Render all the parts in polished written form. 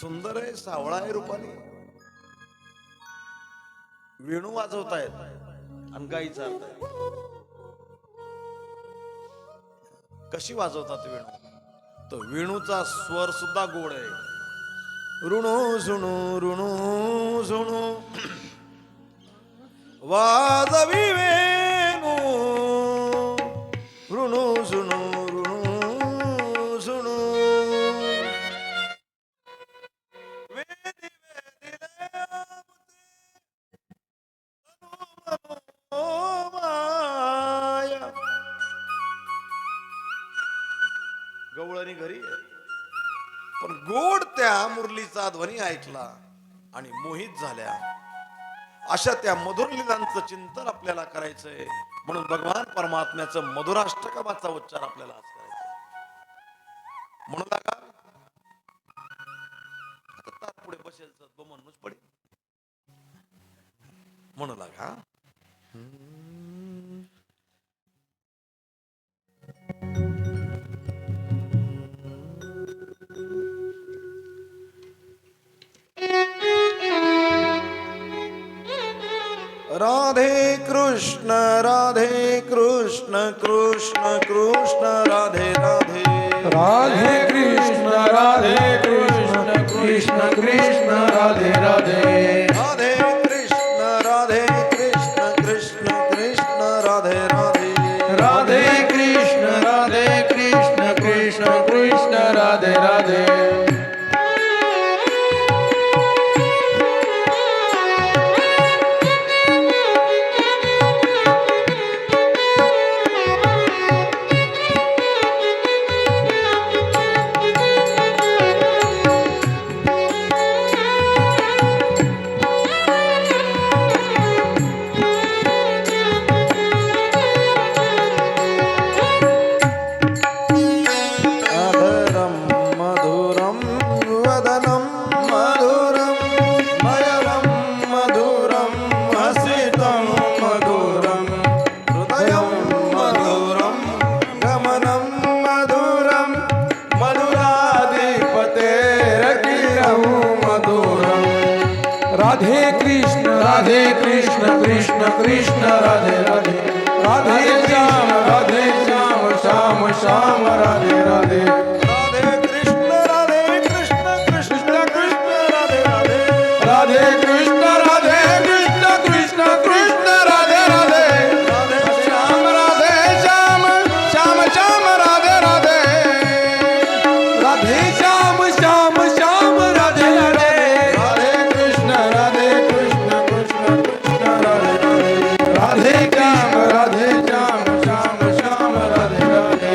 सुंदर आहे, सावळा आहे रूपाने. वेणू वाजवतायत आणि गाईचा अर्थ आहे. कशी वाजवतात वेणू? तर वेणूचा स्वर सुद्धा गोड आहे. ऋणू झुणू ऋणू झुणू वाजवी वेणू, ऋणू झुणू ऋणू झुणू. गवळणी घरी आहे, पण गोड त्या मुरलीचा ध्वनी ऐकला आणि मोहित झाल्या. अशा त्या मधुर लीलांचं चिंतन आपल्याला करायचंय. म्हणून भगवान परमात्म्याचं मधुराष्टकमाचा उच्चार आपल्याला आज करायचा. म्हणू लागा आता पुढे बसेल म्हणूनच पडेल. म्हणू लागा राधे कृष्ण कृष्ण कृष्ण राधे राधे. राधे कृष्ण कृष्ण कृष्ण राधे राधे. राधे कृष्ण कृष्ण कृष्ण राधे राधे. राधे कृष्ण कृष्ण कृष्ण राधे राधे. राधे कृष्ण कृष्ण कृष्ण राधे राधे. राधे श्याम श्याम श्याम राधे राधे. राधे कृष्ण कृष्ण कृष्ण राधे राधे. राधे कृष्ण कृष्ण कृष्ण राधे राधे. राधे श्याम श्याम श्याम राधे राधे. राधे श्याम श्याम राधे राधे. राधे कृष्ण कृष्ण कृष्ण राधे राधे. राधे श्याम श्याम श्याम राधे राधे.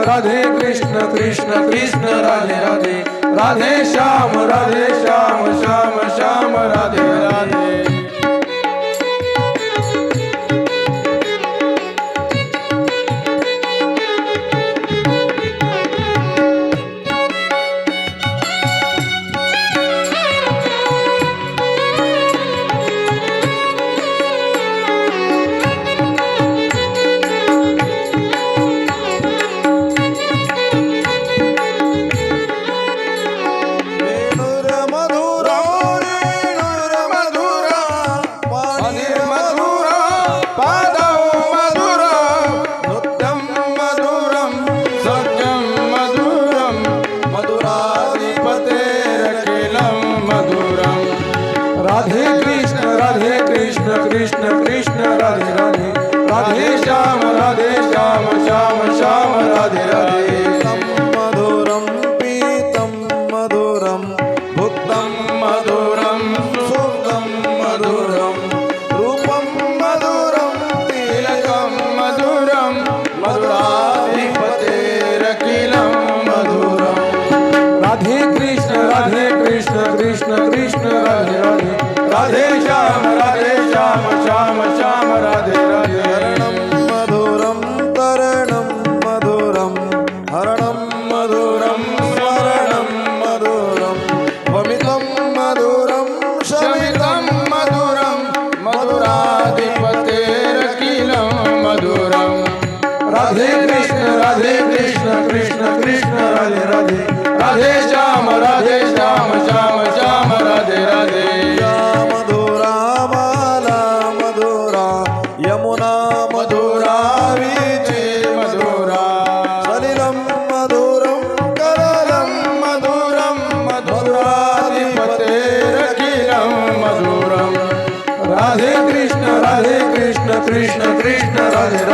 राधे कृष्ण कृष्ण राधे राधे. राधे श्याम श्याम श्याम राधे राधे. मधुर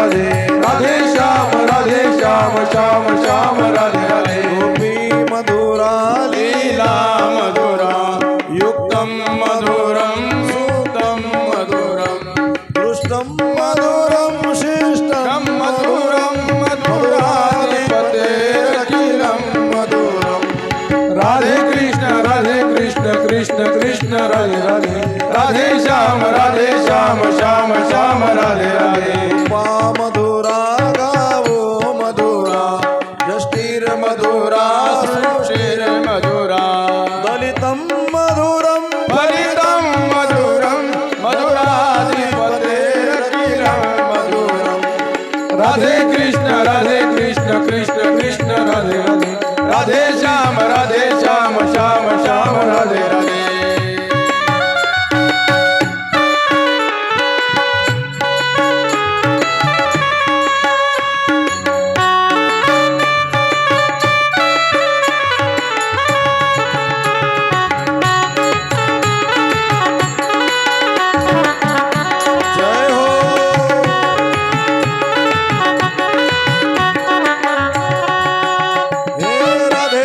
राधे राधे श्याम श्याम श्याम राधे राधे गोपी मधुरा लीला मधुरा युक्तं मधुरं सुतं मधुरं दृष्टं मधुरं शिष्टं मधुरं मधुराधिपतेरखिलं मधुरं राधे कृष्ण कृष्ण कृष्ण राधे राधे राधे श्याम श्याम राधे राधे पा मधुरा गावो मधुरा यष्टीर मधुरा सुशीर मधुरा दलितं मधुरं फलितं मधुरं मधुराधिपतेरखिलं मधुरं राधे कृष्ण कृष्ण कृष्ण राधे राधे राधे श्याम श्याम राधे राधे जय हो हे राधे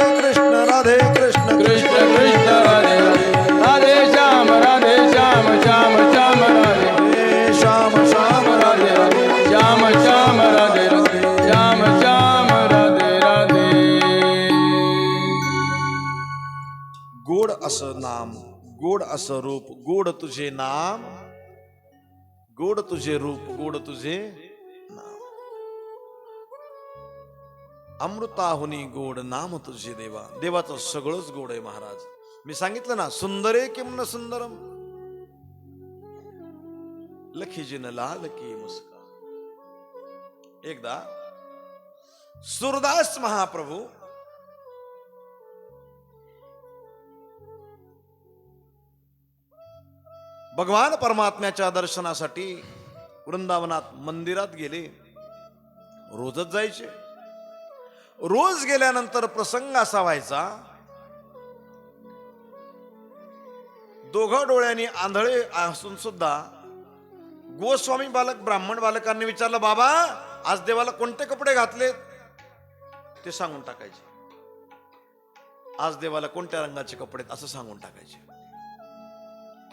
कृष्ण कृष्ण कृष्ण राधे राधे राधे श्याम श्याम राधे हे श्याम श्याम राधे राधे श्याम राधे राधे श्याम राधे राधे गोड असं नाम गोड असं रूप गोड तुझे नाम गोड तुझे रूप गोड तुझे नाम अमृताहुनी गोड नाम तुझे देवा देवाचं सगळंच गोड आहे महाराज मी सांगितलं ना सुंदरे किम न सुंदरम लखीजीन लाल की मुस्का एकदा सुरदास महाप्रभू भगवान परमात्म्याच्या दर्शनासाठी वृंदावनात मंदिरात गेले रोजच जायचे रोज गेल्यानंतर प्रसंग असा व्हायचा दोघं डोळ्यांनी आंधळे असून सुद्धा गोस्वामी बालक ब्राह्मण बालकांनी विचारलं बाबा आज देवाला कोणते कपडे घातले ते सांगून टाकायचे आज देवाला कोणत्या रंगाचे कपडे असं सांगून टाकायचे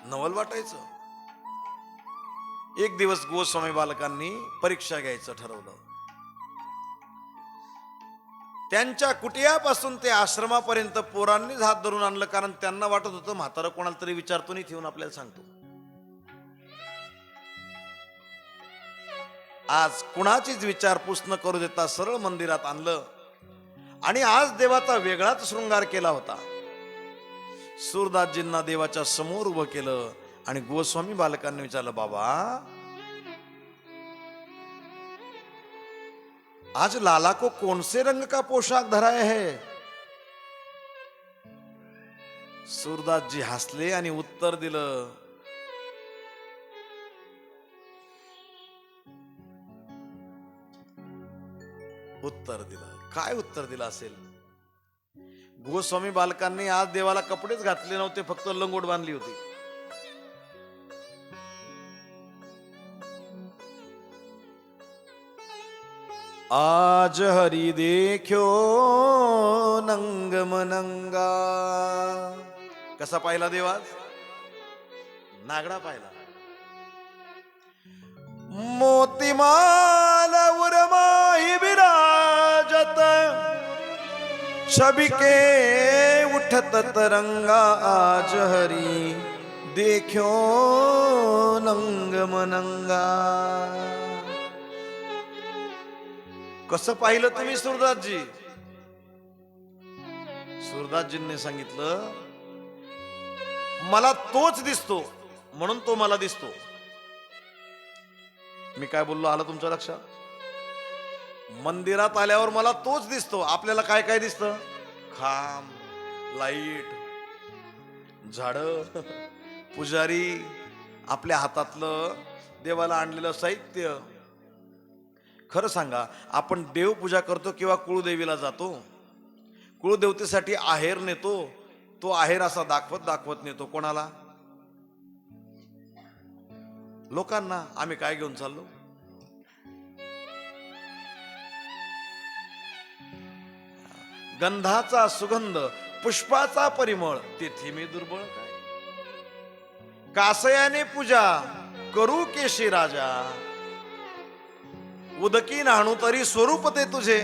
नवल वाटायचं एक दिवस गोस्वामी बालकांनी परीक्षा घ्यायचं ठरवलं त्यांच्या कुटियापासून ते आश्रमापर्यंत पोरांनीच हात धरून आणलं कारण त्यांना वाटत होतं म्हातारं कोणाला तरी विचारतो नाही ठेवून आपल्याला सांगतो आज कुणाचीच विचारपूस न करू देता सरळ मंदिरात आणलं आणि आज देवाचा वेगळाच शृंगार केला होता सूरदासजींना देवाच्या समोर उभं केलं आणि गोस्वामी बालकांनी विचारलं बाबा आज लाला को कौन से रंग का पोशाक धराया है सूरदासजी हसले आणि उत्तर दिलं काय उत्तर दिलं असेल गोस्वामी बालकांनी आज देवाला कपडेच घातले नव्हते फक्त लंगोट बांधली होती आज हरी देख्यो नंग मनंगा कसा पाहिला देवाज नागडा पाहिला मोतीमाल उरमाही विराजत छबिके उठत तरंगा आज हरी देख्यो नंग मनंगा कसं पाहिलं तुम्ही सूरदासजी सूरदासजींनी सांगितलं मला तोच दिसतो म्हणून तो मला दिसतो मी काय बोललो आलं तुमच्या लक्षात मंदिरात आल्यावर मला तोच दिसतो आपल्याला काय काय दिसतं खांब लाईट झाड पुजारी आपल्या हातातलं देवाला आणलेलं साहित्य खरं सांगा आपण देवपूजा करतो किंवा कुळदेवीला जातो कुळदेवतेसाठी आहेर नेतो तो आहेर असा दाखवत नेतो कोणाला लोकांना आम्ही काय घेऊन चाललो गंधाचा सुगंध, पुष्पाचा परिमळ, तेथे मी दुर्बळ काय? कासयाने पूजा करू केशी राजा, उदकी नाणू तरी स्वरूप ते तुझे.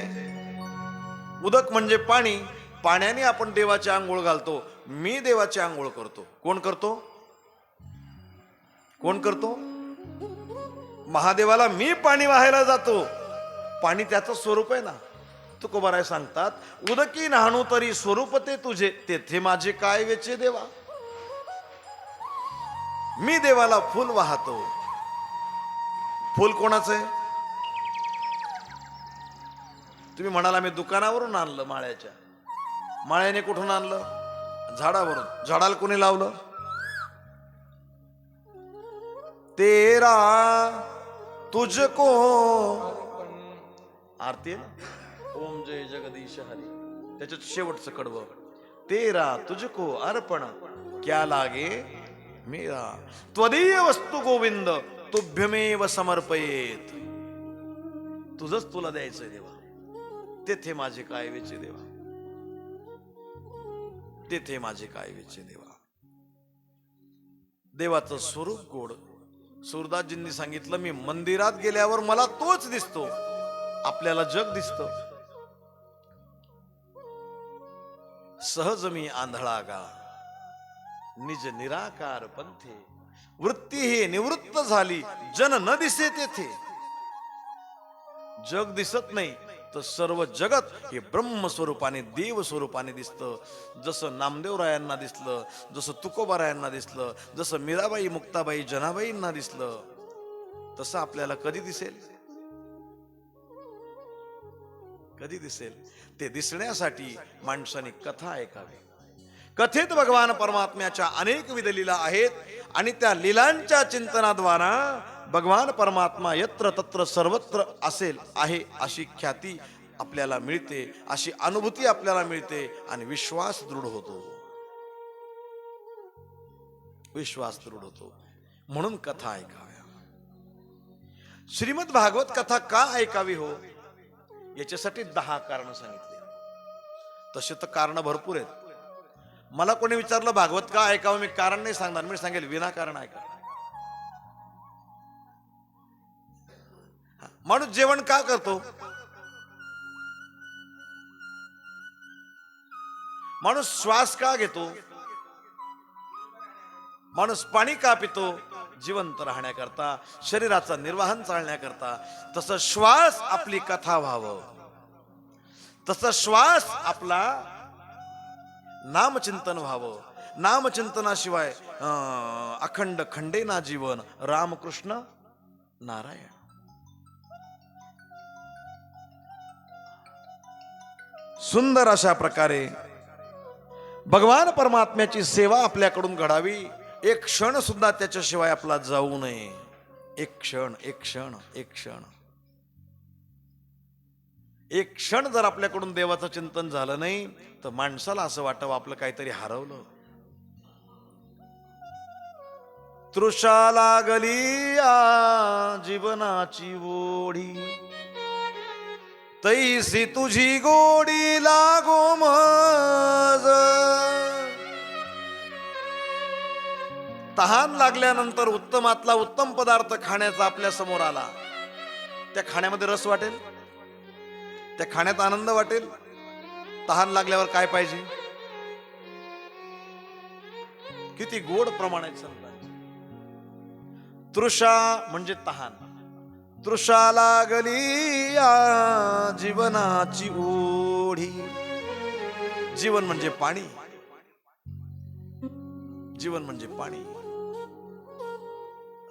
उदक म्हणजे पाणी, पाण्याने आपण देवाची आंघोळ घालतो. मी देवाची आंघोळ करतो. कोण करतो? कोण करतो? महादेवाला मी पाणी वाहायला जातो. पाणी त्याचं स्वरूप आहे ना. तुकोबाराय सांगतात, उदकी नाहणू तरी स्वरूप ते तुझे, तेथे माझे काय वेचे देवा. मी देवाला फुल वाहतो. फुल कोणाचं आहे? तुम्ही म्हणाला मी दुकानावरून आणलं माळ्याच्या. माळ्याने कुठून आणलं? झाडावरून. झाडाला कोणी लावलं? तेरा तुझको आरती आहे ना, ओम जय जगदीश हरी, त्याच्यात शेवटचं कडवं, तेरा तुझको अर्पण क्या लागे मेरा, त्वदीय वस्तू गोविंद तुभ्यमेव समर्पयेत. तुझंच तुला द्यायचंय देवा, तेथे माझे काय वेचे देवा, तेथे माझे काय वेचे देवा. देवाचं स्वरूप गोड. सूरदासजींनी सांगितलं, मी मंदिरात गेल्यावर मला तोच दिसतो. आपल्याला जग दिसत. सहज मी आंधळा गा निज निराकार पंथे, वृत्ती हे निवृत्त झाली जन न दिसे तेथे. जग दिसत नाही तर सर्व जगत हे ब्रह्म स्वरूपाने, देव स्वरूपाने दिसतं. जसं नामदेवरायांना दिसलं, जसं तुकोबारायांना दिसलं, जसं मीराबाई, मुक्ताबाई, जनाबाईंना दिसलं, तसं आपल्याला कधी दिसेल? कधी दिसेल? ते दिसण्यासाठी माणसाने कथा ऐकावी. कथेत भगवान परमात्म्याच्या अनेक विध लीला आहेत आणि त्या लीलांच्या चिंतनाद्वारा भगवान परमात्मा यत्र तत्र सर्वत्र असेल, आहे अशी ख्याती आपल्याला मिळते, अशी अनुभूती आपल्याला मिळते आणि विश्वास दृढ होतो. विश्वास दृढ होतो. म्हणून कथा ऐकाव्या. श्रीमद भागवत कथा का ऐकावी हो? याच्यासाठी 10 कारण सांगितले. तसे तर कारण भरपूर आहेत. मला कोणी विचारलं भागवत का ऐकावं, मी कारण नाही सांगणार. मी सांगेल विनाकारण ऐका. माणूस जेवण का करतो? माणूस श्वास का घेतो? माणूस पाणी का पितो? जिवंत राहण्याकरता, शरीराचा निर्वाहन चालण्याकरता. तसं श्वास आपली कथा व्हावं, तसं श्वास आपला नामचिंतन व्हावं. नामचिंतनाशिवाय अखंड खंडेना जीवन. रामकृष्ण नारायण. सुंदर अशा प्रकारे भगवान परमात्म्याची सेवा आपल्याकडून घडावी. एक क्षण सुद्धा त्याच्याशिवाय आपला जाऊ नये. एक क्षण, एक क्षण, एक क्षण, एक क्षण जर आपल्याकडून देवाचं चिंतन झालं नाही तर माणसाला असं वाटावं आपलं काहीतरी हरवलं. तृषा लागली या जीवनाची ओढी, तैसी तुझी गोडी लागो मज. तहान लागल्यानंतर उत्तमातला उत्तम पदार्थ खाण्याचा आपल्या समोर आला, त्या खाण्यामध्ये रस वाटेल, त्या खाण्यात आनंद वाटेल. तहान लागल्यावर काय पाहिजे? किती गोड प्रमाण आहे संतांचे. तृषा म्हणजे तहान. तृषा लागली या जीवनाची ओढी. जीवन म्हणजे पाणी. जीवन म्हणजे पाणी.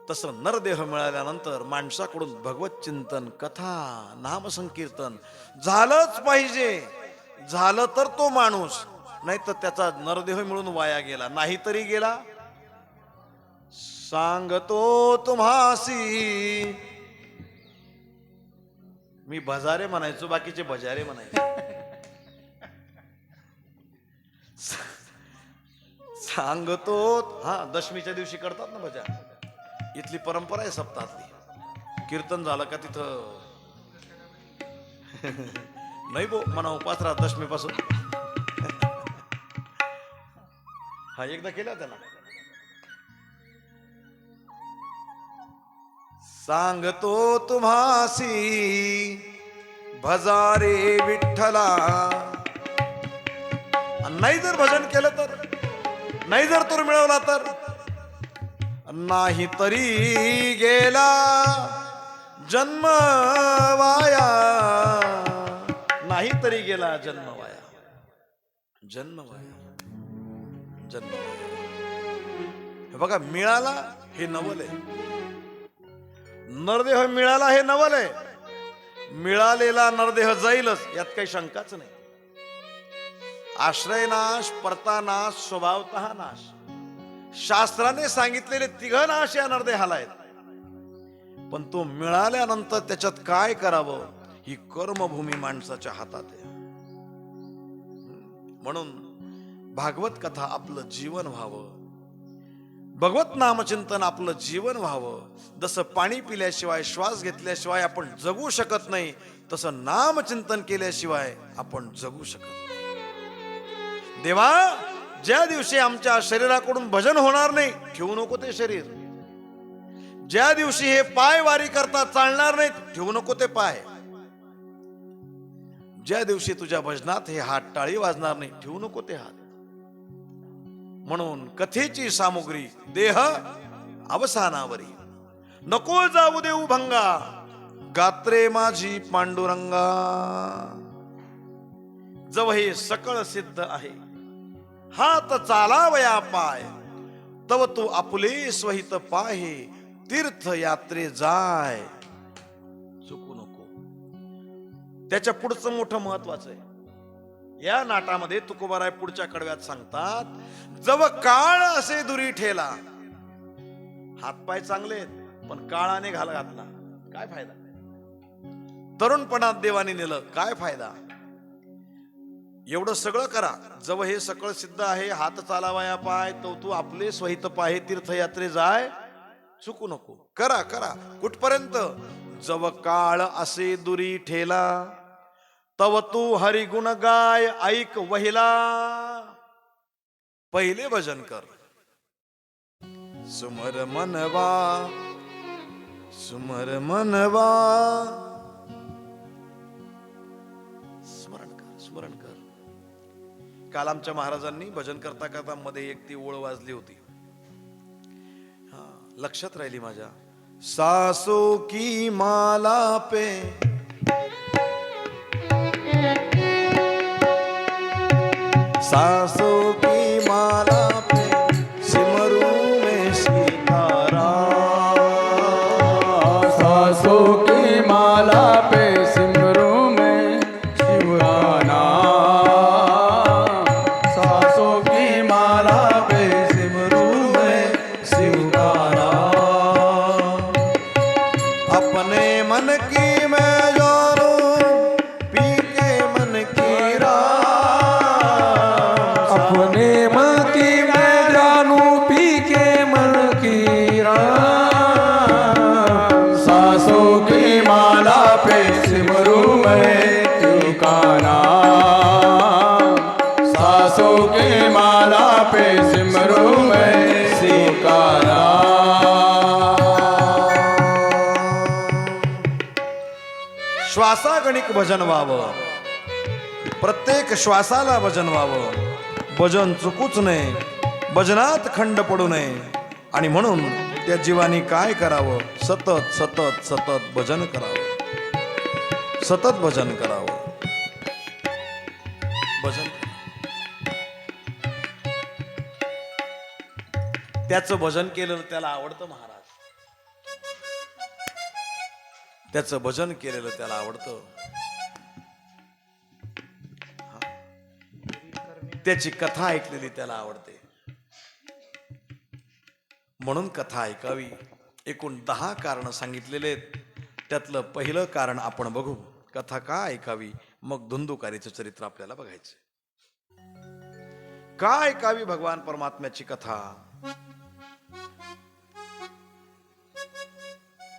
तसं नरदेह मिळाल्यानंतर माणसाकडून भगवत चिंतन, कथा, नामसंकीर्तन झालंच पाहिजे. झालं तर तो माणूस, नाही तर त्याचा नरदेह मिळून वाया गेला. नाही तरी गेला. सांगतो तुम्हासी, मी भजारे म्हणायचो, बाकीचे भजारे म्हणायचे. सांगतो, हा दशमीच्या दिवशी करतात ना भजा. इथली परंपरा आहे सप्ताहातली. कीर्तन झालं का तिथं नाही बो मना उपास राहत दशमीपासून. हा एकदा केला त्याला. सांगतो तुम्हासी भजारे विठ्ठला. नाही जर भजन केलं तर, नाही जर तूर मिळवला तर, नाही तरी गेला जन्म वाया. नाही तरी गेला जन्म वाया. जन्म वाया, जन्म वाया. हे बघा, मिळाला हे नवल आहे. नरदेह मिळाला हे नवल आहे. मिळालेला नरदेह जाईलच, यात काही शंकाच नाही. आश्रय नाश, परता नाश, स्वभावतः नाश. शास्त्राने सांगितलेले तिघ नाश या नरदेहाला आहेत. पण तो मिळाल्यानंतर त्याच्यात काय करावं ही कर्मभूमी माणसाच्या हातात आहे. म्हणून भागवत कथा आपलं जीवन व्हावं, भगवत नामचिंतन आपलं जीवन व्हावं. जसं पाणी पिल्याशिवाय, श्वास घेतल्याशिवाय आपण जगू शकत नाही, तसं नामचिंतन केल्याशिवाय आपण जगू शकत नाही. देवा, ज्या दिवशी आमच्या शरीराकडून भजन होणार नाही, ठेवू नको ते शरीर. ज्या दिवशी हे पाय वारी करता चालणार नाहीत, ठेवू नको ते पाय. ज्या दिवशी तुझ्या भजनात हे हात टाळी वाजणार नाही, ठेवू नको ते हात. म्हणून कथेची सामुग्री देह अवसानावरी. नको जाऊ देऊ भंगा, गात्रे माझी पांडुरंगा. जव हे सकळ सिद्ध आहे, हात चालावया पाय. तव तू आपुले स्वहित पाहे, तीर्थ यात्रे जाय. चुकू नको. त्याच्या पुढचं मोठं महत्वाचं आहे. या नाटामध्ये तुकोबाराय पुढच्या कडव्यात सांगतात, जव काळ असे दुरी ठेला. हातपाय चांगले आहेत, पण काळाने घाल घातला, काय फायदा. तरुणपणात देवाने नेलं, काय फायदा. एवढं सगळं करा, जव हे सकळ सिद्ध आहे, हात चालावया पाय. तो तू आपले स्वहित पाहे, तीर्थयात्रे जाय. चुकू नको. करा करा. कुठपर्यंत. जव काळ असे दुरी ठेला, तव तू हरिगुण गाय ऐक वहिला. पहिले भजन कर. सुमर मनवा, सुमर मनवा. स्मरण कर, स्मरण कर. काल आमच्या महाराजांनी भजन करता करता मध्ये एक ती ओळ वाजली होती, हा लक्षात राहिली माझ्या. सासो की माला पे सासो की माला पे सिमरू में सीताराम. सासो की माला पे सिमरू में शिवराना. सासो की माला पे सिमरू में शिवराना. अपने मन की मैं जानू, पी के मन की राम. अपने मन की मैं जानू, पी के मन की राम. सासों की माला पे सिमरू मैं तुकाना. सासों की माला पे सिमरू मैं तुकाना. श्वासागणिक भजन व्हावं, प्रत्येक श्वासाला भजन व्हावं. भजन चुकूच नये, भजनात खंड पडू नये. आणि म्हणून त्या जीवानी काय करावं, सतत सतत सतत भजन करावं, सतत भजन करावं. भजन त्याचं भजन केलं त्याला आवडतं महाराज. त्याचं भजन केलेलं त्याला आवडतं. त्याची कथा ऐकलेली त्याला आवडते. म्हणून कथा ऐकावी. एकूण 10 कारण सांगितलेले आहेत. त्यातलं पहिलं कारण आपण बघू. कथा का ऐकावी, मग धुंदुकारीचं चरित्र आपल्याला बघायचं. का ऐकावी भगवान परमात्म्याची कथा.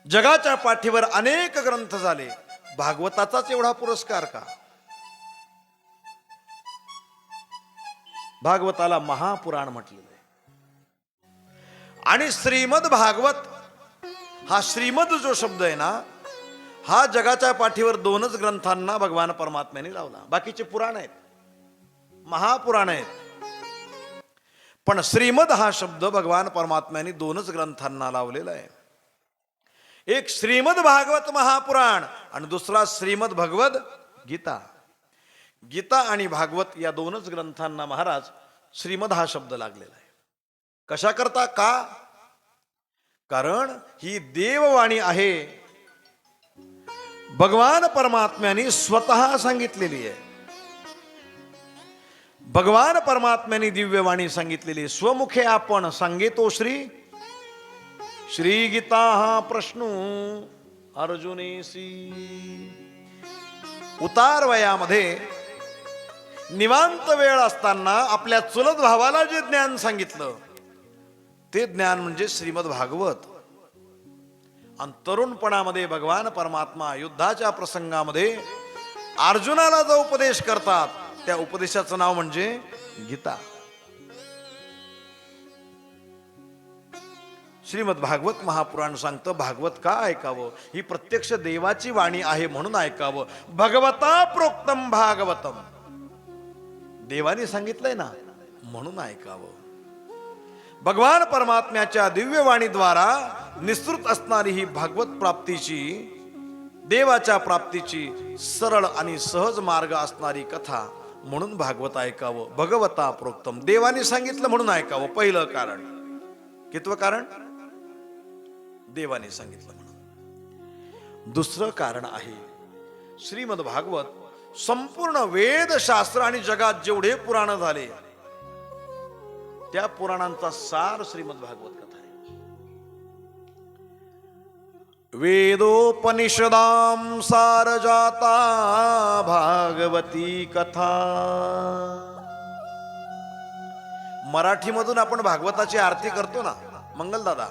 जगाच्या पाठीवर अनेक ग्रंथ झाले, भागवताचाच एवढा पुरस्कार का. भागवताला महापुराण म्हटलेलं आहे. आणि श्रीमद भागवत हा श्रीमद जो शब्द आहे ना, हा जगाच्या पाठीवर दोनच ग्रंथांना भगवान परमात्म्याने लावला. बाकीचे पुराण आहेत, महापुराण आहेत, पण श्रीमद हा शब्द भगवान परमात्म्याने दोनच ग्रंथांना लावलेला आहे. एक श्रीमद भागवत महापुराण आणि दुसरा श्रीमद भगवद गीता. गीता आणि भागवत या दोनच ग्रंथांना महाराज श्रीमद हा शब्द लागलेला आहे. कशा करता? का? कारण ही देववाणी आहे, भगवान परमात्म्याने स्वतः सांगितलेली आहे. भगवान परमात्म्याने दिव्यवाणी सांगितलेली. स्वमुखे आपण सांगेतो श्री गीता हा प्रश्न अर्जुनेसी. उतार वयामध्ये निवांत वेळ असताना आपल्या चुलत भावाला जे ज्ञान सांगितलं ते ज्ञान म्हणजे श्रीमद भागवत. आणि तरुणपणामध्ये भगवान परमात्मा युद्धाच्या प्रसंगामध्ये अर्जुनाला जो उपदेश करतात त्या उपदेशाचं नाव म्हणजे गीता. श्रीमद भागवत महापुराण सांगतं भागवत का ऐकावं? ही प्रत्यक्ष देवाची वाणी आहे म्हणून ऐकावं. भगवता प्रोक्तम भागवतम, देवाने सांगितलंय ना म्हणून ऐकावं. भगवान परमात्म्याच्या दिव्यवाणीद्वारा निस्तृत असणारी ही भागवत प्राप्तीची, देवाच्या प्राप्तीची सरळ आणि सहज मार्ग असणारी कथा म्हणून भागवत ऐकावं. भगवता प्रोक्तम, देवाने सांगितलं म्हणून ऐकावं. पहिलं कारण. कितवं कारण? देवाने सांगितलं म्हणून. दुसरं कारण आहे श्रीमद भागवत संपूर्ण वेद शास्त्र आणि जगात जेवढे पुराण झाले त्या पुराणांचा सार श्रीमद भागवत कथा आहे. वेदोपनिषदां सार जाता भागवती कथा. मराठीमधून आपण भागवताची आरती करतो ना मंगलदादा,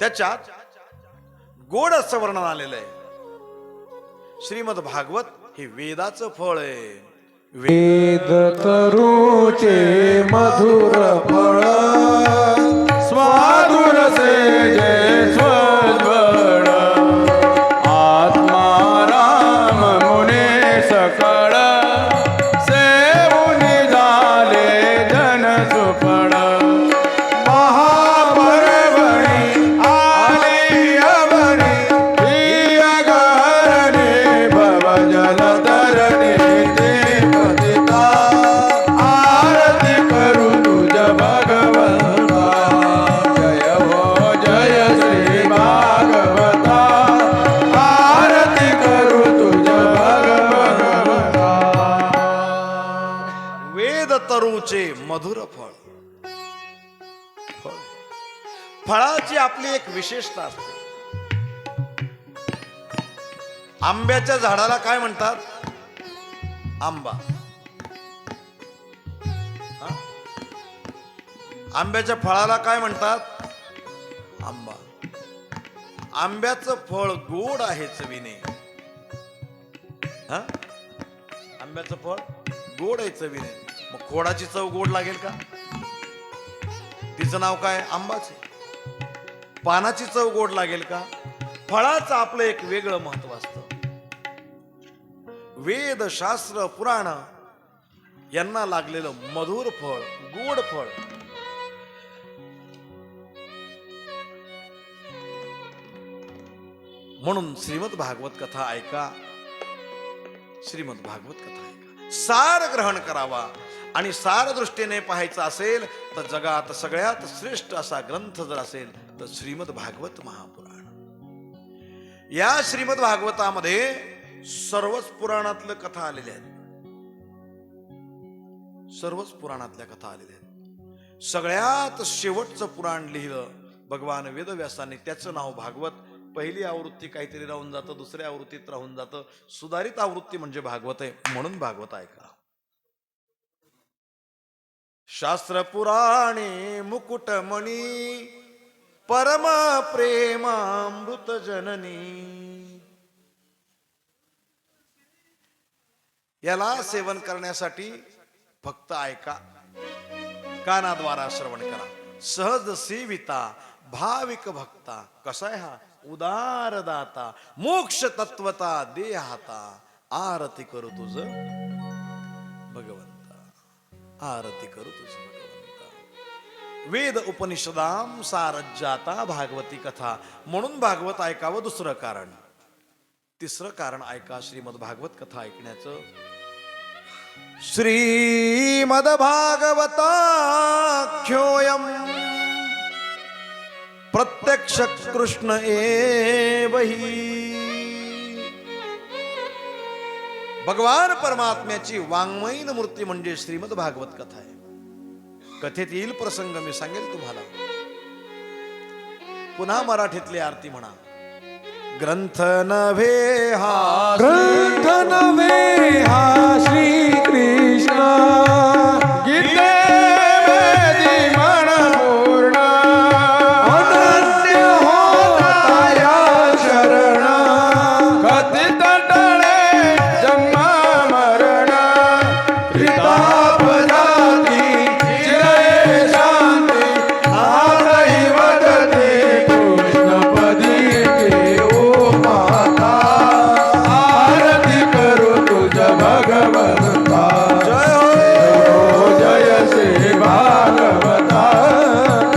त्याच्यात गोड असं वर्णन आलेलं आहे. श्रीमद भागवत हे वेदाचं फळ आहे. वेद तरुचे मधुर फळ, स्वादुर से जय स्वज्वळ. आत्मा राम मुने सकळ, सेवुनि झाले जन सुफळ. महापर्वणी आली अवनी, ही अगहरणी भव जलधरणी. आरती करू तुझ भगवंता, जय हो जय श्री भागवता. आरती करू तुझ भगवंता. वेद तरुचे मधुर फळ. फळाची आपली एक विशेषता असते. आंब्याच्या झाडाला काय म्हणतात? आंबा. आंब्याच्या फळाला काय म्हणतात? आंबा. आंब्याचं फळ गोड आहे चवीने. आंब्याचं फळ गोड आहे चवीने. मग खोडाची चव गोड लागेल का? तिचं नाव काय? आंबाचे. पानाची चव गोड लागेल का? फळाचं आपलं एक वेगळं महत्व असतं. वेद शास्त्र पुराण यांना लागलेलं मधुर फळ, गोड फळ. म्हणून श्रीमद भागवत कथा ऐका. श्रीमद भागवत कथा ऐका, सार ग्रहण करावा. आणि सार दृष्टीने पाहायचं असेल तर जगात सगळ्यात श्रेष्ठ असा ग्रंथ जर असेल तर श्रीमद भागवत महापुराण. या श्रीमद भागवतामध्ये सर्वच पुराणातल्या कथा आलेल्या आहेत. सर्वच पुराणातल्या कथा आलेल्या आहेत. सगळ्यात शेवटचं पुराण लिहिलं भगवान वेदव्यासाने, त्याचं नाव भागवत. पहिली आवृत्ती काहीतरी राहून जातं, दुसऱ्या आवृत्तीत राहून जातं. सुधारित आवृत्ती म्हणजे भागवत आहे. म्हणून भागवत ऐका. शास्त्र पुराणे मुकुटमणी, परम प्रेमामृत, जननी. याला सेवन करण्यासाठी फक्त ऐका, कानाद्वारा श्रवण करा. सहज सेविता भाविक भक्ता. कसा आहे हा? उदार दाता मोक्ष तत्वता देहाता. आरती करू तुझ भगवंता, आरती करू तुझ भगवंता. वेद उपनिषदाम सारज्जाता भागवती कथा. म्हणून भागवत ऐकावं. दुसरं कारण, तिसरं कारण ऐका श्रीमद भागवत कथा ऐकण्याचं. श्रीमद भागवताख्योऽयं प्रत्यक्ष कृष्ण एव हि. भगवान परमात्म्याची वाङ्मयीन मूर्ती म्हणजे श्रीमद भागवत कथा आहे. कथेत येईल प्रसंग, मी सांगेल तुम्हाला. पुन्हा मराठीतली आरती म्हणा. ग्रंथ नव्हे हा, ग्रंथ नव्हे हा श्री कृष्ण. गीते वेदी मन पूर्ण. अनन्य होता या शरण. कथित टळे जन्म मरण. त्रिताप जाती चिरये शांती. आजही वदते कृष्णपदी भगवंता. जय हो, जय श्री भागवता.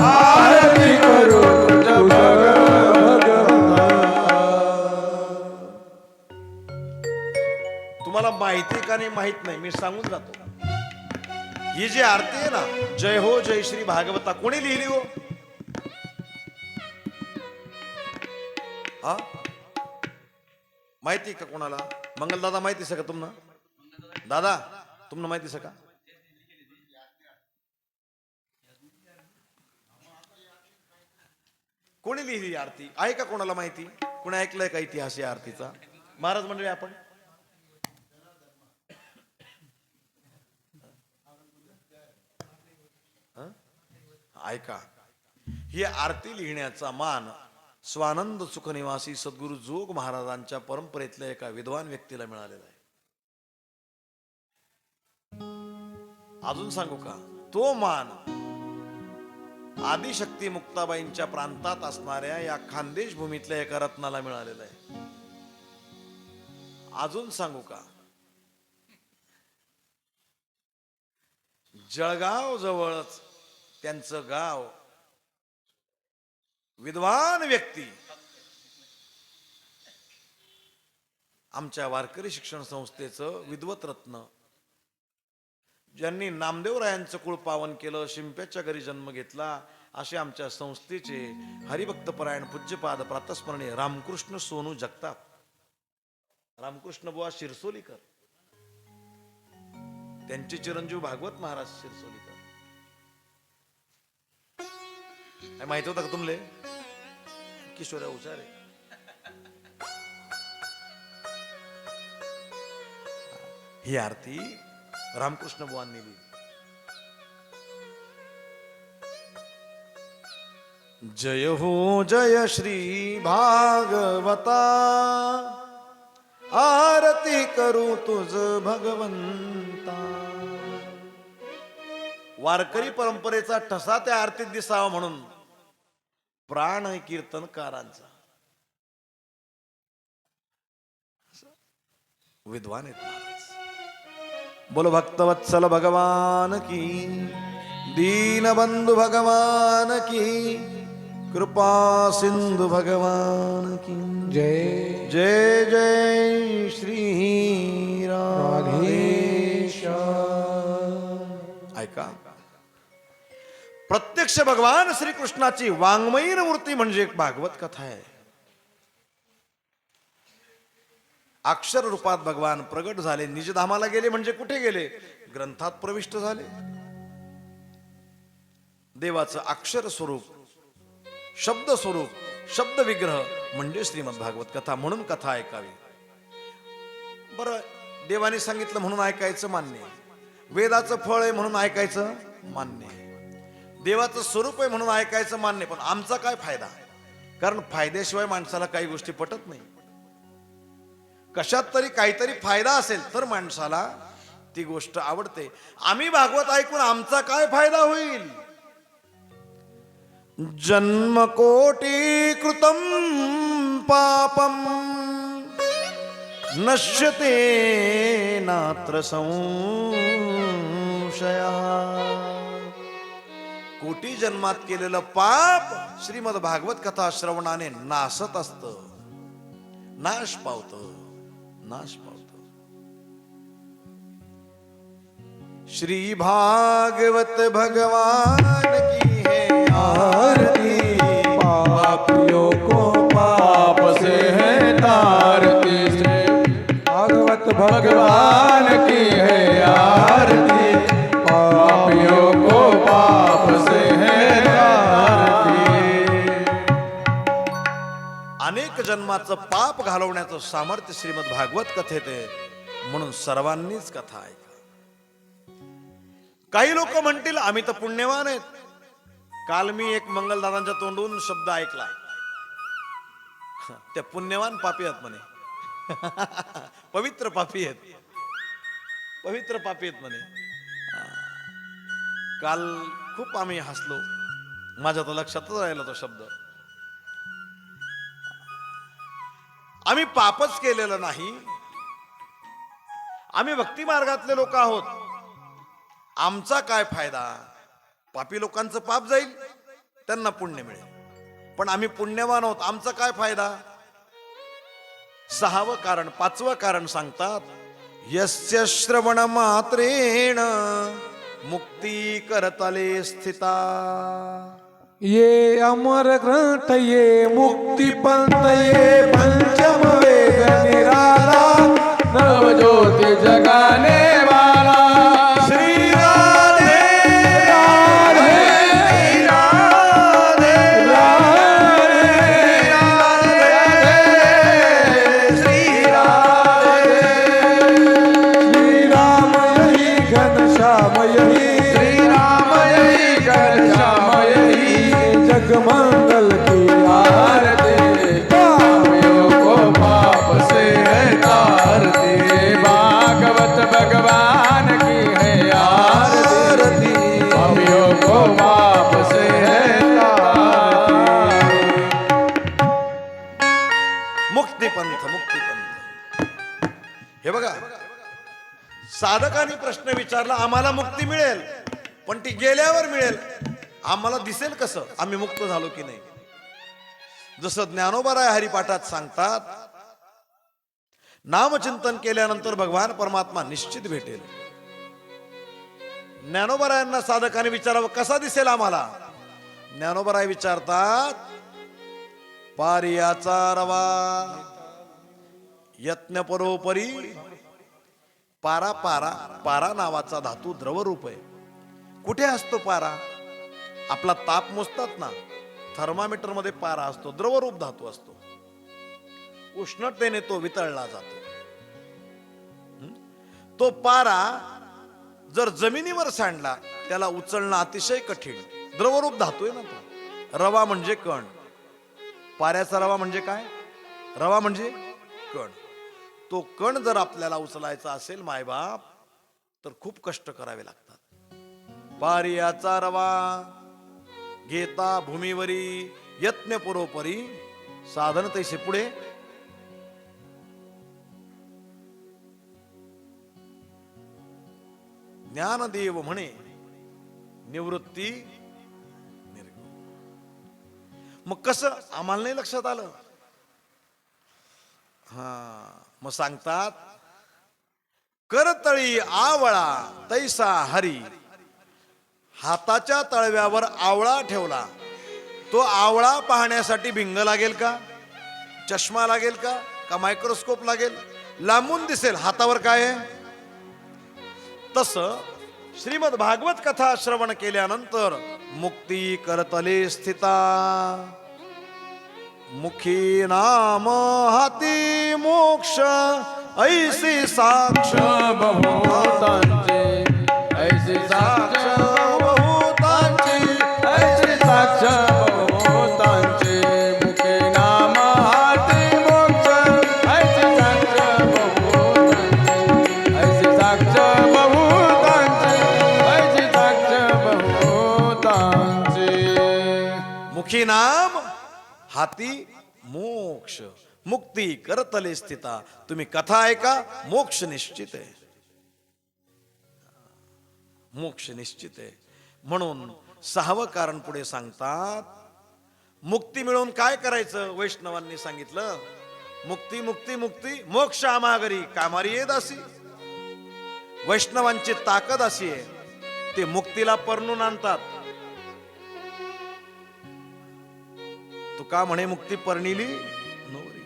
आरती करू तुझ भगवंता. तुम्हाला माहिती का नाही माहित नाही, मी सांगून जातो. ही जी आरती आहे ना, जय हो जय श्री भागवता, कोणी लिहिली हो? हा, माहिती का कोणाला? मंगलदादा माहिती सका तुम्हाला? दादा तुम्हाला माहिती सका? कोणी लिहिली आरती आहे का कोणाला माहिती? कोणी ऐकलंय का इतिहास या आरतीचा? महाराज मंडळी आपण ऐका. ही आरती लिहिण्याचा मान स्वानंद सुखनिवासी सद्गुरु जोग महाराजांच्या परंपरेतल्या एका विद्वान व्यक्तीला मिळालेला आहे. अजून सांगू का? तो मान आदिशक्ती मुक्ताबाईंच्या प्रांतात असणाऱ्या या खानदेश भूमीतल्या एका रत्नाला मिळालेला आहे. अजून सांगू का? जळगाव जवळच त्यांचं गाव, विद्वान व्यक्ती, आमच्या वारकरी शिक्षण संस्थेचं विद्वत रत्न, ज्यांनी नामदेवरायांचं कुळ पावन केलं, शिंप्याच्या घरी जन्म घेतला, असे आमच्या संस्थेचे हरिभक्तपरायण पूज्यपाद प्रातस्मरणीय रामकृष्ण सोनू जगताप, रामकृष्ण बुवा शिरसोलीकर, त्यांचे चिरंजीव भागवत महाराज शिरसोलीकर. माहित होतं का तुमले? किशोऱ्या हुशार आहे. ही आरती रामकृष्ण बुवांनी लिहिली. जय हो जय श्री भागवता. आरती करू तुझ भगवंता. वारकरी परंपरेचा ठसा त्या आरतीत दिसावा म्हणून प्राण कीर्तनकारांचा. विद्वान आहेत महाराज. बोलो भक्तवत्सल भगवान की, दीनबंधु भगवान की, कृपा सिंधु भगवान की जय. जय जय श्री राधेश. ऐका, प्रत्यक्ष भगवान श्रीकृष्णाची वाङ्मयीन मूर्ती म्हणजे एक भागवत कथा आहे. अक्षर रूपात भगवान प्रगट झाले, निजधामाला गेले. म्हणजे कुठे गेले? ग्रंथात प्रविष्ट झाले. देवाचं अक्षर स्वरूप, शब्द स्वरूप, शब्द विग्रह म्हणजे श्रीमद भागवत कथा. म्हणून कथा ऐकावी. बरं, देवाने सांगितलं म्हणून ऐकायचं मान्य आहे. वेदाचं फळ आहे म्हणून ऐकायचं मान्य आहे. देवाचं स्वरूप आहे म्हणून ऐकायचं मान्य. पण आमचा काय फायदा? कारण फायद्याशिवाय माणसाला काही गोष्टी पटत नाही. कशात तरी काहीतरी फायदा असेल तर माणसाला ती गोष्ट आवडते. आम्ही भागवत ऐकून आमचा काय फायदा होईल? जन्मकोटी कृतं पापम नश्यते नात्र संशयः. कोटी जन्मात केलेलं पाप श्रीमद भागवत कथा श्रवणाने नासत असत, नाश पावत, नाश पावत. श्री भागवत भगवान की है आरती, पापियों को पाप से है तारती, से भागवत भगवान की है आरती, पापियों को पाप से है तारती. अनेक जन्माचं पाप घालवण्याचं सामर्थ्य श्रीमद भागवत कथेत आहे. म्हणून सर्वांनीच कथा ऐका. काही लोक म्हणतील आम्ही तर पुण्यवान आहेत. काल मी एक मंगलदादांच्या तोंडून शब्द ऐकलाय, त्या पुण्यवान पापी आहेत म्हणे. पवित्र पापी आहेत, पवित्र पापी आहेत म्हणे. काल खूप आम्ही हसलो, माझ्या तर लक्षातच राहिला तो शब्द. आम्ही पापच केलेलं नाही, आम्ही भक्ती मार्गातले लोक आहोत. आमचा काय फायदा? पापी लोकांचं पाप जाईल, त्यांना पुण्य मिळेल. पण आम्ही पुण्यवान आहोत, आमचा काय फायदा? सहावं कारण, पाचवं कारण सांगतात, यस्य श्रवण मात्रेण मुक्ती करतले स्थिता. ये अमर ग्रंथ ये मुक्ती पंथ ये पंचम वेद निराला, नव ज्योति जगाने वाला. श्री राधे राधे राधे राधे श्री राधे. श्री राम यही घनश्याम यही, श्री राम यही घनश्याम यही, जग मंगल की आरती, पापियों को पाप से है तारती. भागवत भगवान की है आरती, पापियों को पाप से है तारती. मुक्तिपंथ, मुक्तिपंथ. हे बघा, साधकांनी प्रश्न विचारला, आम्हाला मुक्ती मिळेल, पण ती गेल्यावर मिळेल, आम्हाला दिसेल कसं आम्ही मुक्त झालो की नाही? जसं ज्ञानोबाराय हरिपाठात सांगतात, नामचिंतन केल्यानंतर भगवान परमात्मा निश्चित भेटेल. ज्ञानोबारायांना साधकाने विचारावं, कसा दिसेल आम्हाला? ज्ञानोबाराय विचारतात, पारियाचा रवा यत्न परोपरी. पारा, पारा, पारा नावाचा धातू द्रवरूप आहे. कुठे असतो पारा? आपला ताप मोजतात ना, थर्मामीटर मध्ये पारा असतो, द्रवरूप धातू असतो. उष्णतेने तो वितळला जातो. तो पारा जर जमिनीवर सांडला, त्याला उचलणं अतिशय कठीण. द्रवरूप धातू आहे ना तो. रवा म्हणजे कण. पाऱ्याचा रवा म्हणजे काय? रवा म्हणजे कण. तो कण जर आपल्याला उचलायचा असेल मायबाप, तर खूप कष्ट करावे लागतात. पारियाचा रवा घेता भूमीवरी यत्न पुरोपरी, साधन तैसे पुढे. ज्ञानदेव म्हणे निवृत्ती निर्गुण. मग कसं? आम्हाला नाही लक्षात आलं. मग सांगतात, करतळी आवळा तैसा हरी. हाताच्या तळव्यावर आवळा ठेवला, तो आवळा पाहण्यासाठी भिंग लागेल का? चष्मा लागेल का? का मायक्रोस्कोप लागेल? लांबून दिसेल हातावर काय आहे. तसं श्रीमद भागवत कथा श्रवण केल्यानंतर मुक्ती करतले स्थिता. मुखी नाम हाती मोक्ष ऐसी साक्ष बहुतांचे, ऐसे साक्ष बहुतांचे, ऐसे साक्ष बहुतांचे. मुखे नाम हाती मोक्ष, ऐसे साक्ष मुखी नाम हाती मोक्ष, मुक्ती करतले स्थिता. तुम्ही कथा ऐका, मोक्ष निश्चित आहे, मोक्ष निश्चित आहे. म्हणून 6वं कारण पुढे सांगतात, मुक्ती मिळवून काय करायचं. वैष्णवांनी सांगितलं, मुक्ती मुक्ती मुक्ती मोक्ष आमाघरी कामारी ये दासी. वैष्णवांची ताकद अशी आहे, ते मुक्तीला परणून आणतात. तुका म्हणे मुक्ती परणिली नवरी.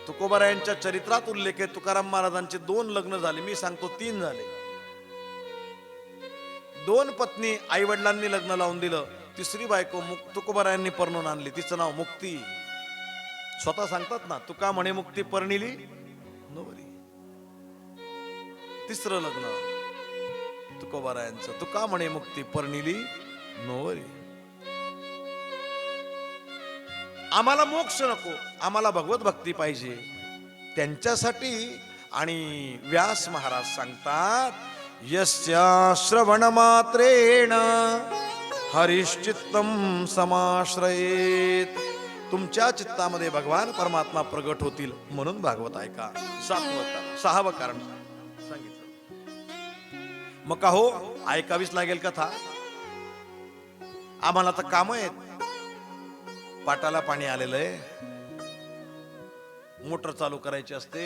तुकोबारायांच्या चरित्रात उल्लेख आहे, तुकाराम महाराजांचे 2 लग्न झाले, मी सांगतो 3 झाले. 2 पत्नी आई वडिलांनी लग्न लावून दिलं, 3री बायको तुकोबारायांनी परणून आणली, तिचं नाव मुक्ती. स्वतः सांगतात ना, तुका म्हणे मुक्ती परणिली नवरी. 3रं लग्न तुकोबारायांचं, तुका म्हणे मुक्ती परणिली नवरी. आम्हाला मोक्ष नको, आम्हाला भगवत भक्ती पाहिजे. त्यांच्यासाठी आणि व्यास महाराज सांगतात, यस्या श्रवण मात्रेण हरिश्चित्तम समाश्रयेत. तुमच्या चित्तामध्ये भगवान परमात्मा प्रगट होतील म्हणून भागवत ऐका. 6वं कारण सांगितलं. मग का हो, ऐकावीच लागेल कथा. आम्हाला तर काम आहेत, पाटाला पाणी आलेलं आहे, मोटर चालू करायची असते,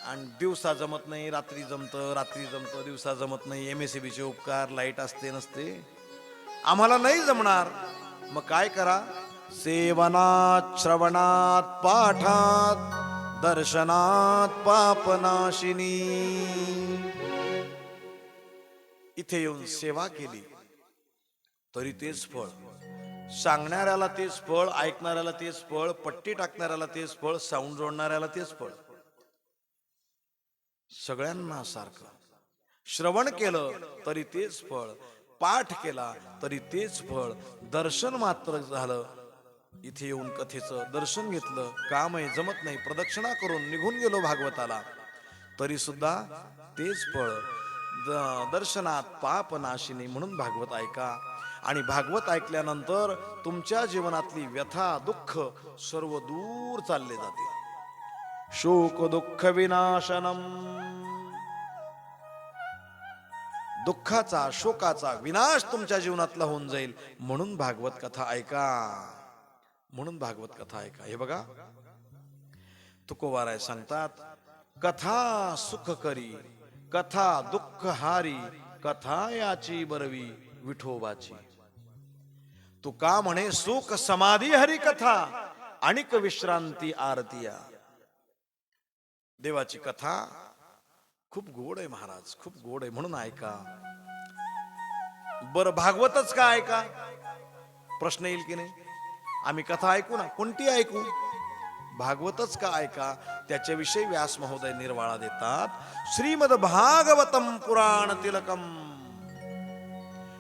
आणि दिवसा जमत नाही, रात्री जमतं, रात्री जमतं, दिवसा जमत नाही. MSCB चे उपकार, लाईट असते नसते, आम्हाला नाही जमणार. मग काय करा, सेवनात श्रवणात पाठात दर्शनात पापनाशिनी. इथे येऊन सेवा केली तरी तेच फळ, सांगणाऱ्याला तेच फळ, ऐकणाऱ्याला तेच फळ, पट्टी टाकणाऱ्याला तेच फळ, साऊंड जोडणाऱ्याला तेच फळ, सगळ्यांना सारखं. श्रवण केलं तरी तेच फळ, पाठ केला तरी तेच फळ, दर्शन मात्र झालं. इथे येऊन कथेचं दर्शन घेतलं, काम आहे जमत नाही, प्रदक्षिणा करून निघून गेलो भागवताला, तरी सुद्धा तेच फळ. दर्शनात पाप नाशिनी म्हणून भागवत ऐका. आणि भागवत ऐकल्यानंतर तुमच्या जीवनातली व्यथा दुःख सर्व दूर चालले जाते. शोक दुःख विनाशनम, दुःखाचा शोकाचा विनाश तुमच्या जीवनातला होऊन जाईल. म्हणून भागवत कथा ऐका, म्हणून भागवत कथा ऐका. हे बघा, तुकोबाराय सांगतात, कथा सुख करी, कथा दुःख हारी, कथा याची बरवी विठोबाची. तुका म्हणे सुख समाधी हरी कथा, अनिक विश्रांती आरतीया. देवाची कथा खूप गोड आहे महाराज, खूप गोड आहे, म्हणून ऐका. बर भागवतच का ऐका, प्रश्न येईल की नाही. आम्ही कथा ऐकू ना, कोणती ऐकू, भागवतच का ऐका. त्याच्याविषयी व्यास महोदय निर्वाळा देतात. श्रीमद भागवतम पुराण तिलकम.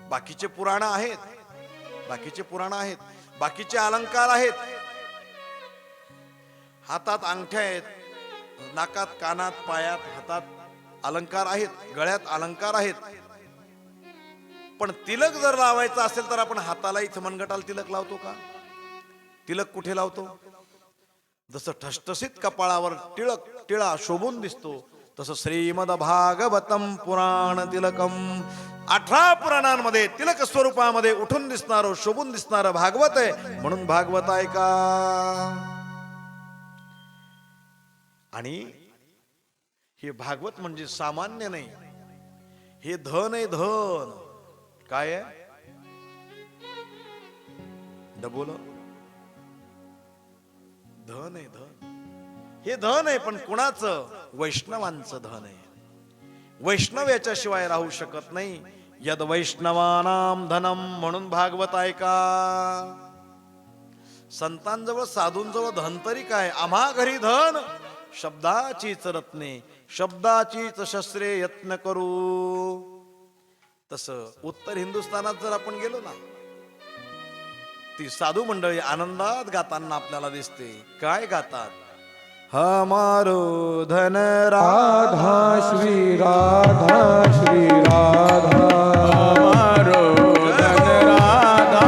बाकीचे पुराण आहेत, बाकीचे पुराण आहेत, बाकीचे अलंकार आहेत, हातात अंगठ्या आहेत, नाकात कानात पायात हातात अलंकार आहेत, गळ्यात अलंकार आहेत. पण तिलक जर लावायचा असेल तर आपण हाताला इथं मनगटाला तिलक लावतो का. तिलक कुठे लावतो. जसं ठसठसीत कपाळावर टिळा शोभून दिसतो, तसं श्रीमद भागवतम पुराण तिलकम. 18 पुराणांमध्ये तिलक स्वरूपामध्ये उठून दिसणारं शोभून दिसणारं भागवत आहे. म्हणून भागवत ऐका. आणि हे भागवत म्हणजे सामान्य नाही, हे धन आहे, धन. काय आहे, डबोल धन आहे, धन. हे धन आहे, पण कुणाचं, वैष्णवांचं धन आहे. वैष्णव याच्याशिवाय राहू शकत नाही. यद वैष्णवानाम धनम. म्हणून भागवत ऐका. संतांजवळ साधूंजवळ धन तरी काय, आम्हा घरी धन शब्दाचीच रत्ने, शब्दाचीच शस्त्रे यत्न करू. तसं उत्तर हिंदुस्थानात जर आपण गेलो ना, ती साधू मंडळी आनंदात गाताना आपल्याला दिसते. काय गातात, हमारो धन राधा श्री राधा श्री राधा, हमारो धन राधा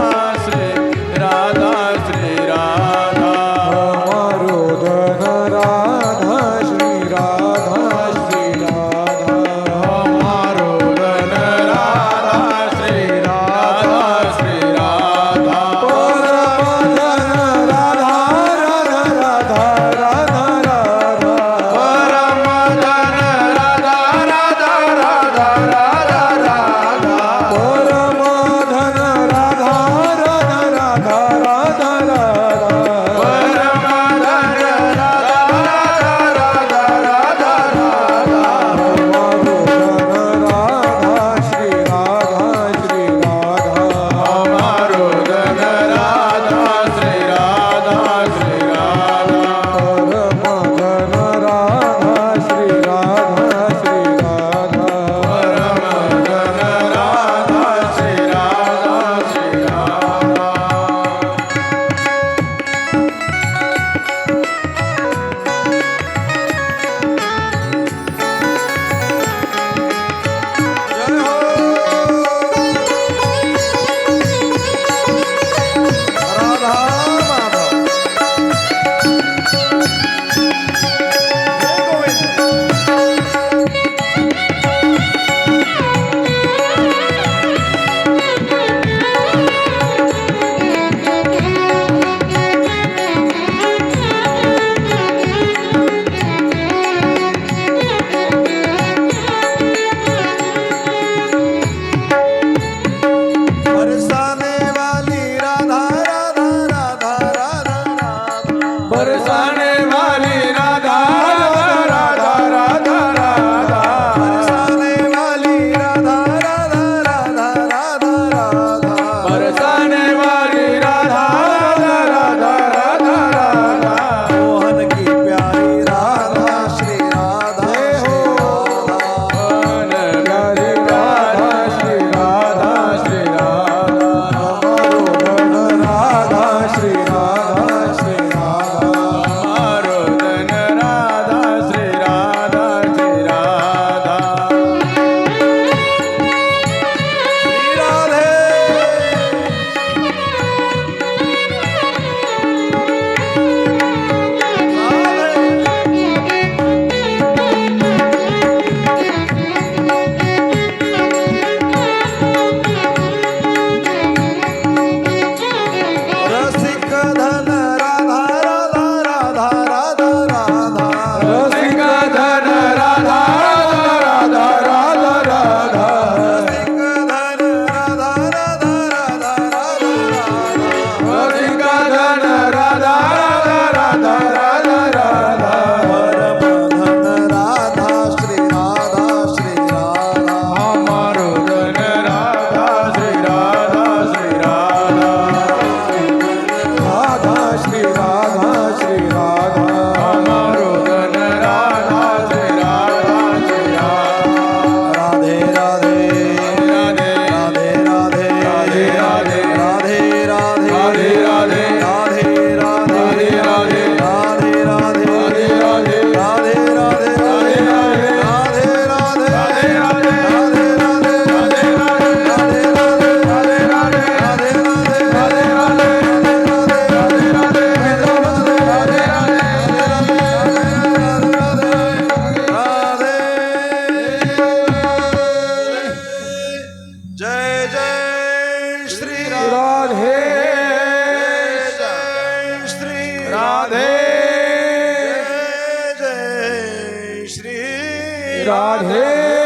राधेशा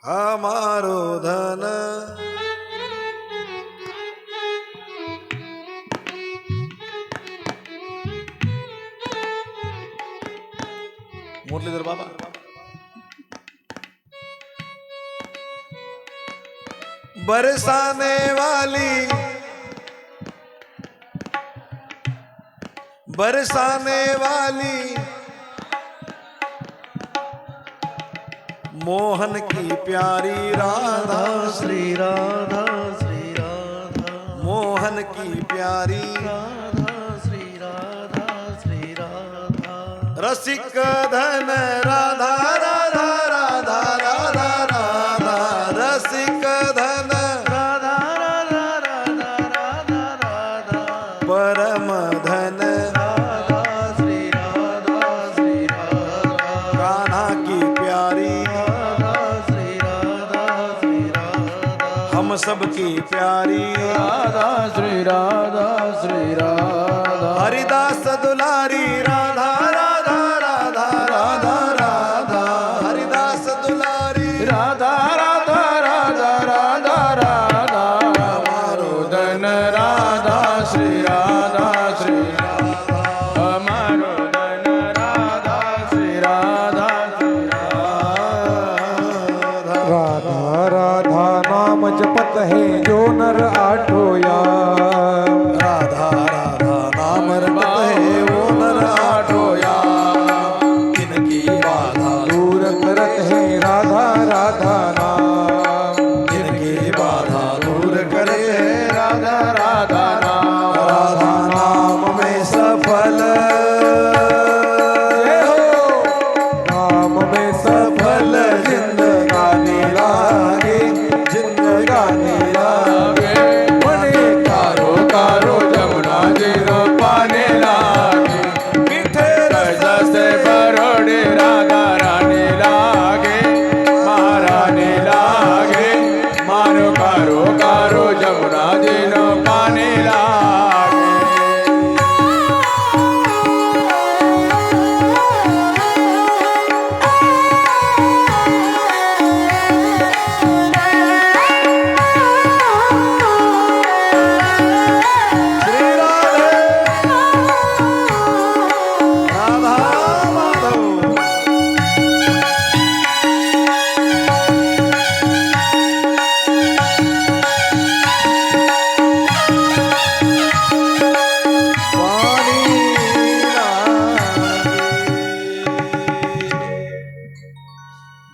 हमारो धन मुरलीधर बाबा बरसाने वाली मोहन की प्यारी राधा श्री राधा श्री राधा मोहन की प्यारी राधा श्री राधा श्री राधा रसिक धन राधा राधा राधा राधा राधा रसिक धन राधा राधा राधा राधा राधा परम धन राधा श्री राधा श्री राधा कान्हा की प्यारी हम सबकी प्यारी राधा श्री राधा श्री राधा हरिदास दुलारी राधा राधा राधा राधा राधा हरिदास दुलारी राधा राधा राधा राधा राधा हमारो धन राधा श्री राधा श्री राधा हमारो धन राधा श्री राधा श्री राधा राधा नाम जपत है जो नर आठोया राधा राधा नाम रटत है वो नर आठोया इनकी बाधा दूर करत है राधा राधा नाम इनकी बाधा दूर करे है राधा राधा नाम राधा नाम में सफल नाम में सफल जिंदगानी लागे जिंदगानी लागे बने कारो कारो जमुना जी रो पाने लागे मीठे रस से बरोड़े राधा रानी लागे महारानी लागे मारो कारो कारो जमुना जी रो पाने लागे श्री राधे राधा माधव वाणी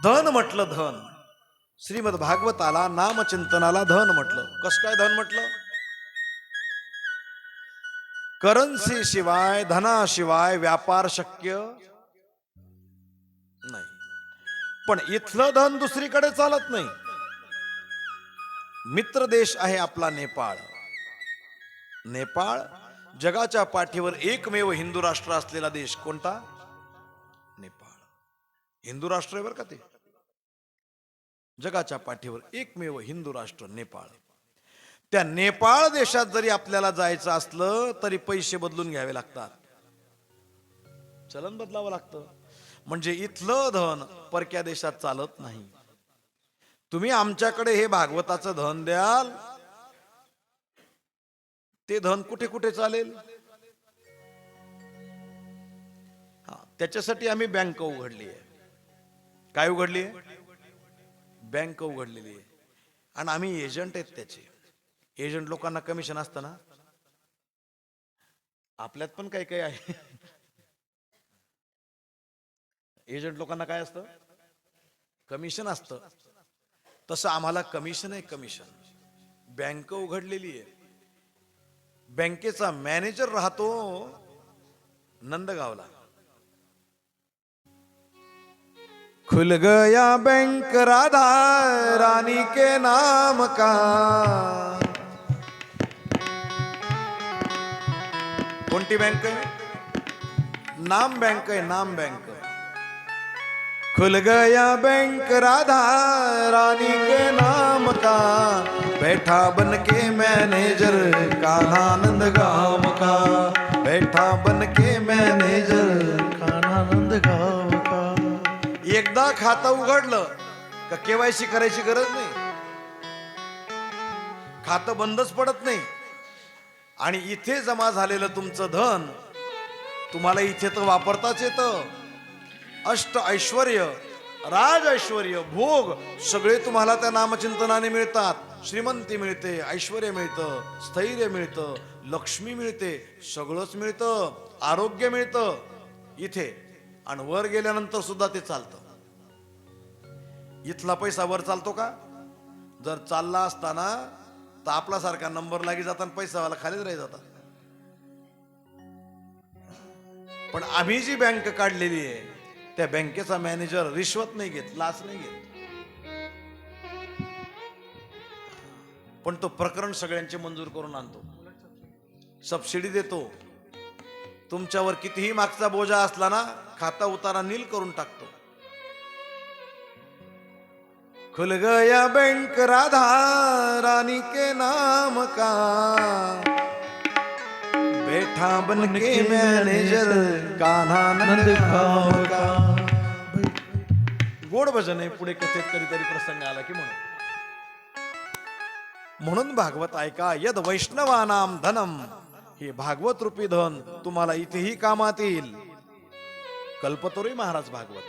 धन म्हटलं धन श्रीमद भागवताला नामचिंतनाला धन म्हटलं कस काय धन म्हटलं करन्सी शिवाय धनाशिवाय व्यापार शक्य नाही पण इथलं धन दुसरीकडे चालत नाही मित्र देश आहे आपला नेपाळ नेपाळ जगाच्या पाठीवर एकमेव हिंदू राष्ट्र असलेला देश कोणता नेपाळ हिंदू राष्ट्र आहे बरं का ते जगाच्या पाठीवर एकमेव हिंदू राष्ट्र नेपाळ त्या नेपाळ देशात जरी आपल्याला जायचं असलं तरी पैसे बदलून घ्यावे लागतात चलन बदलावं लागतं म्हणजे इथलं धन परक्या देशात चालत नाही तुम्ही आमच्याकडे हे भागवताचं धन द्याल ते धन कुठे कुठे चालेल त्याच्यासाठी आम्ही बँक उघडली आहे काय उघडली आहे बँक उघडलेली आहे आणि आम्ही एजंट आहेत त्याचे एजंट लोकांना कमिशन असतं ना आपल्यात पण काही काही आहे एजंट लोकांना काय असतं कमिशन असतं तसं आम्हाला कमिशन आहे कमिशन बँक उघडलेली आहे बँकेचा मॅनेजर राहतो नंदगावला खुल गया बैंक राधा रानी के नाम का कोणती बँक आहे नाम बँक आहे नाम बँक खुल गया बैंक राधा रानी के नाम का बैठा बन के मैनेजर कान्हा नंद गाम का बैठा बन के मैनेजर कान्हा खातं उघडलं का केवायसी करायची गरज नाही, खातं बंदच पडत नाही. आणि इथे जमा झालेलं तुमचं धन तुम्हाला इथे तर वापरताच येतं. अष्ट ऐश्वर्य, राज ऐश्वर्य, भोग सगळे तुम्हाला त्या नामचिंतनाने मिळतात. श्रीमंती मिळते, ऐश्वर्य मिळतं, स्थैर्य मिळतं, लक्ष्मी मिळते, सगळंच मिळतं. आरोग्य मिळतं इथे. आणि वर गेल्यानंतर सुद्धा ते चालतं. इथला पैसा वर चालतो का? जर चालला असताना तर आपला सारखा नंबर लागी जाताना पैसावाला खालीच राही जातात. पण आम्ही जी बँक काढलेली आहे त्या बँकेचा मॅनेजर रिश्वत नाही घेत, लाच नाही घेत. पण तो प्रकरण सगळ्यांचे मंजूर करून आणतो, सबसिडी देतो. तुमच्यावर कितीही मागचा बोजा असला ना, खाता उतारा नील करून टाकतो. खुल गया बैंक राधा रानी के नाम का, बैठा बन के मॅनेजर कान्हा नंद काम का. गोड भजन आहे. पुढे कथेत कधीतरी प्रसंग आला की म्हणून भागवत ऐका. यद वैष्णवानाम धनम, हे भागवत रूपी धन तुम्हाला इथेही कामात येईल. कल्पतरुई महाराज भागवत.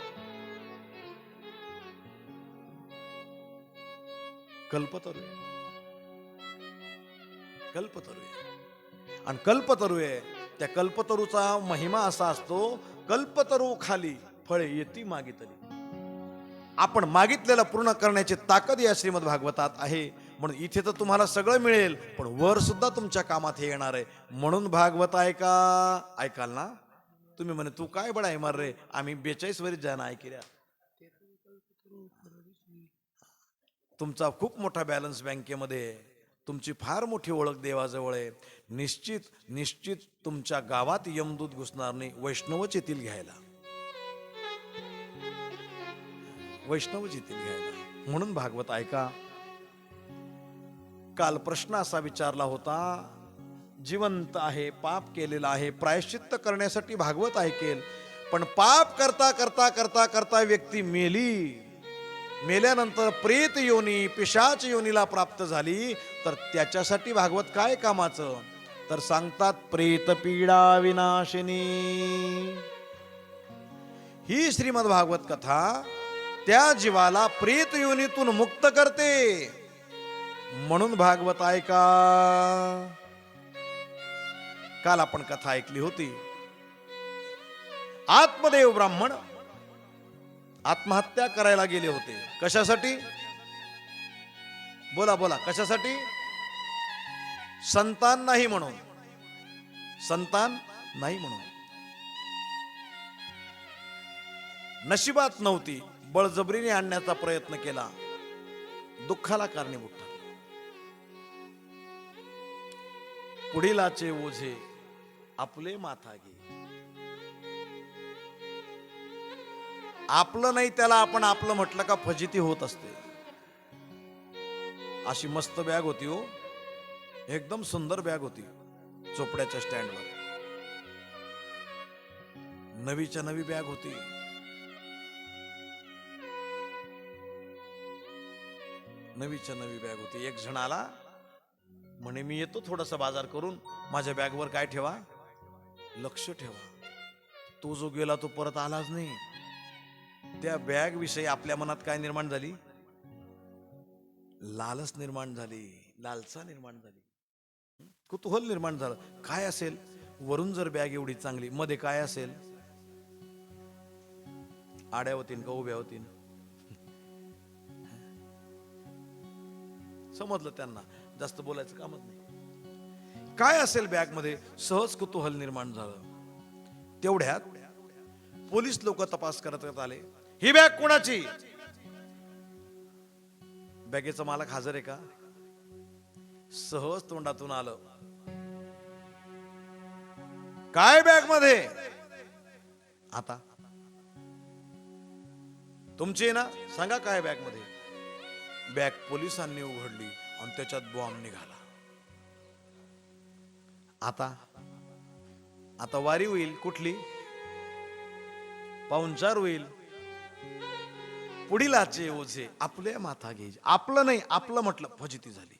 कल्पतरू कल्पतरू आणि कल्पतरू आहे. त्या कल्पतरूचा महिमा असा असतो, कल्पतरू खाली फळे येती मागितली. आपण मागितलेला पूर्ण करण्याची ताकद या श्रीमद भागवतात आहे. म्हणून इथे तर तुम्हाला सगळं मिळेल, पण वर सुद्धा तुमच्या कामात हे येणार आहे. म्हणून भागवत ऐका. ऐकाल ना तुम्ही? म्हणे तू काय बडा आहे मार रे, आम्ही 42 वरीच जाणं ऐकल्या. तुमचा खूप मोठा बॅलन्स बँकेमध्ये, तुमची फार मोठी ओळख देवाजवळ आहे. निश्चित निश्चित तुमच्या गावात यमदूत घुसणार नाही. वैष्णवच येतील घ्यायला, वैष्णवच येतील घ्यायला. म्हणून भागवत ऐका. काल प्रश्न असा विचारला होता, जिवंत आहे, पाप केलेला आहे, प्रायश्चित्त करण्यासाठी भागवत ऐकेल. पण पाप करता करता करता करता व्यक्ती मेली, मेल्यानंतर प्रेत योनी, पिशाच योनीला प्राप्त झाली, तर त्याच्यासाठी भागवत काय कामाचं? तर सांगतात प्रेत पीडा विनाशिनी. ही श्रीमद भागवत कथा त्या जीवाला प्रेत योनीतून मुक्त करते. म्हणून भागवत ऐका. काल आपण कथा ऐकली होती. आत्मदेव ब्राह्मण आत्महत्या करायला गेले होते. कशासाठी? बोला बोला, कशासाठी? संतान नाही म्हणून. संतान नाही म्हणून. नशिबात नव्हती, बळजबरीने आणण्याचा प्रयत्न केला, दुःखाला कारणीभूत ठरला. पुढीलाचे ओझे आपले माथा घे. आपलं नाही त्याला आपण आपलं म्हटलं का फजिती होत असते. अशी मस्त बॅग होती हो, एकदम सुंदर बॅग होती चोपड्याच्या स्टँडवर. नवीच्या नवी बॅग होती. नवीच्या नवी बॅग होती. एक जण आला, म्हणे मी येतो थोडासा बाजार करून, माझ्या बॅगवर काय ठेवा, लक्ष ठेवा. तो जो गेला तो परत आलाच नाही. त्या बॅग विषयी आपल्या मनात काय निर्माण झाली? लालच निर्माण झाली, लालसा निर्माण झाली, कुतूहल निर्माण झालं. काय असेल? वरून जर बॅग एवढी चांगली, मध्ये काय असेल? आड्या होतीन का उभ्या होतीन? समजलं त्यांना, जास्त बोलायचं कामच नाही. काय असेल बॅग मध्ये? सहज कुतूहल निर्माण झालं. तेवढ्यात पोलीस लोक तपास करत आले. ही बॅग कोणाची? बॅगेचा मालक हजर आहे का? सहज तोंडातून आलं, काय बॅग मध्ये? आता तुमची आहे ना, सांगा काय बॅग मध्ये? बॅग पोलिसांनी उघडली आणि त्याच्यात बॉम्ब निघाला. आता वारी होईल कुठली? पाहुणचार होईल. पुढीलाचे ओझे आपले माथा घे. आपलं नाही, आपलं म्हटलं फजिती झाली.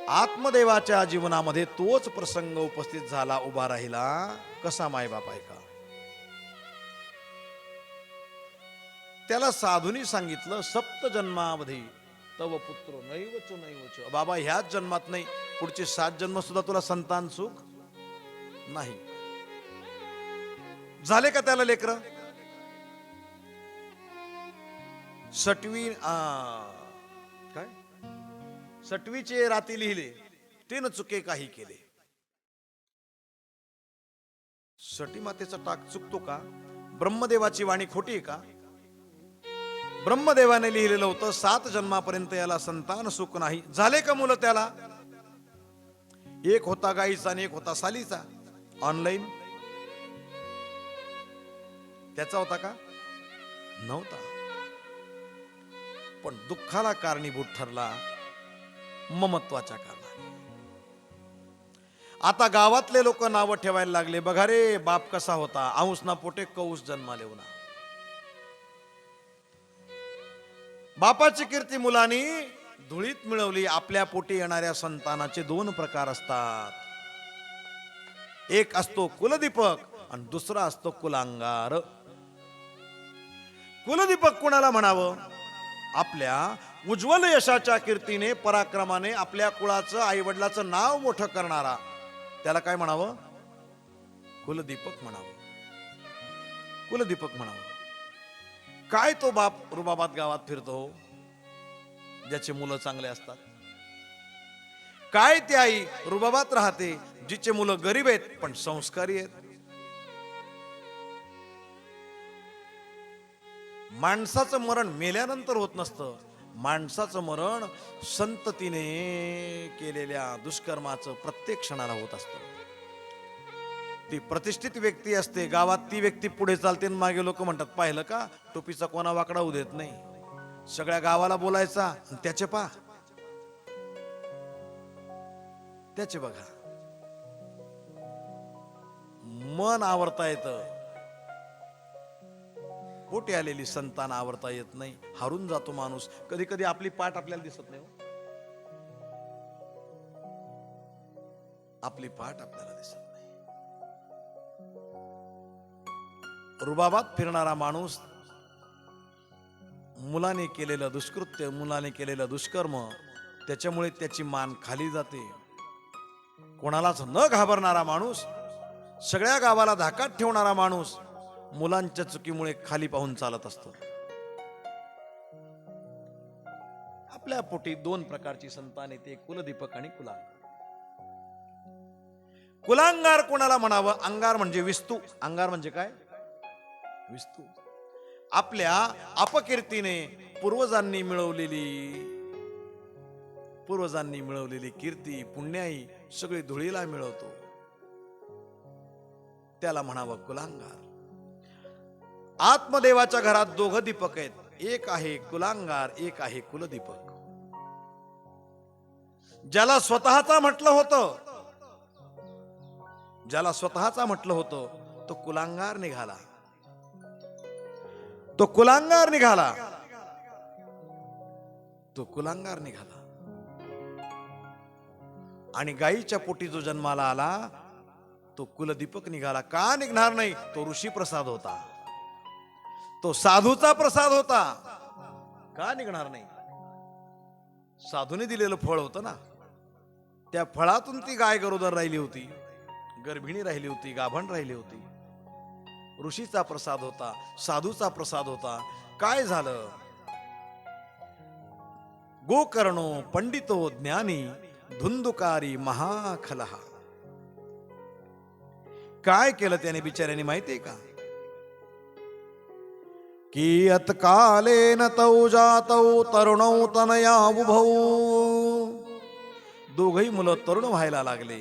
आत्मदेवाच्या जीवनामध्ये तोच प्रसंग उपस्थित झाला, उभा राहिला. कसा मायबाप ऐका. त्याला साधूनी सांगितलं, सप्त जन्मामध्ये तव पुत्र नैवच नैवच. बाबा ह्याच जन्मात नाही, पुढचे 7 जन्म सुद्धा तुला संतान सुख नाही. झाले का त्याला लेकर? काय सटवीचे राती लिहिले, ते न चुके काही केले. सटी मातेचा टाक चुकतो का? ब्रह्मदेवाची वाणी खोटी आहे का? ब्रह्मदेवाने लिहिलेलं होतं 7 जन्मापर्यंत याला संतान सुख नाही. झाले का मुलं त्याला? एक होता गाईचा आणि एक होता सालीचा. ऑनलाईन त्याचा होता का? नव्हता. पण दुःखाला कारणीभूत ठरला ममत्वाच्या कारणाने. आता गावातले लोक नावं ठेवायला लागले, बघा रे बाप कसा होता, आऊस ना पोटे कौस जन्माले होना. बापाची कीर्ती मुलांनी धुळीत मिळवली. आपल्या पोटी येणाऱ्या संतानाचे 2 प्रकार असतात. एक असतो कुलदीपक आणि दुसरा असतो कुलांगार. कुलदीपक कुणाला म्हणावं? आपल्या उज्ज्वल यशाच्या कीर्तीने, पराक्रमाने आपल्या कुळाचं, आई वडिलाचं नाव मोठं करणारा, त्याला काय म्हणावं? कुलदीपक म्हणावं. कुलदीपक म्हणावं. काय तो बाप रुबाबात गावात फिरतो ज्याचे मुलं चांगले असतात? काय ती आई रुबाबात राहते जिचे मुलं गरीब आहेत पण संस्कारी आहेत? माणसाचं मरण मेल्यानंतर होत नसतं. माणसाचं मरण संततीने केलेल्या दुष्कर्माचं प्रत्येक क्षणाला होत असतं. ती प्रतिष्ठित व्यक्ती असते गावात, ती व्यक्ती पुढे चालते आणि मागे लोक म्हणतात, पाहिलं का टोपीचा कोणा वाकडा होऊ देत नाही. सगळ्या गावाला बोलायचा, त्याचे त्याचे बघा. मन आवरता येतं, पोटी आलेली संतान आवरता येत नाही. हारून जातो माणूस. कधी कधी आपली पाठ आपल्याला दिसत नाही. आपली पाठ आपल्याला दिसत नाही. रुबाबात फिरणारा माणूस मुलाने केलेलं दुष्कृत्य, मुलाने केलेलं दुष्कर्म, त्याच्यामुळे त्याची मान खाली जाते. कोणालाच न घाबरणारा माणूस, सगळ्या गावाला धाकात ठेवणारा माणूस मुलांच्या चुकीमुळे खाली पाहून चालत असतो. आपल्या पोटी 2 प्रकारची संतान येते, कुलदीपक आणि कुलांगार. कुलांगार कोणाला म्हणावं? अंगार म्हणजे विस्तू. अंगार म्हणजे काय? विस्तू. आपल्या अपकीर्तीने पूर्वजांनी मिळवलेली कीर्ती, पुण्याई सगळी धुळीला मिळवतो, त्याला म्हणावं कुलांगार. आत्मदेवाच्या घरात 2 दीपक आहेत. एक आहे कुलांगार, एक आहे कुलदीपक. ज्याला स्वतःचा म्हटलं होतं तो कुलांगार निघाला. तो कुलांगार निघाला. आणि गायीच्या पोटी जो जन्माला आला तो कुलदीपक निघाला. का निघणार नाही? तो ऋषी प्रसाद होता, तो साधूचा प्रसाद होता. का निघणार नाही? साधूने दिलेलं फळ होतं ना. त्या फळातून ती गाय गरोदर राहिली होती, गर्भिणी राहिली होती, गाभण राहिली होती. ऋषीचा प्रसाद होता, साधूचा प्रसाद होता. काय झालं? गोकर्णो पंडितो ज्ञानी धुंदुकारी महाखलहा. काय केलं त्याने बिचाऱ्याने माहितीये का? कियत कालेन तौ जातौ तरुणौ तनया उभौ. 2घही मुलं तरुण व्हायला लागले.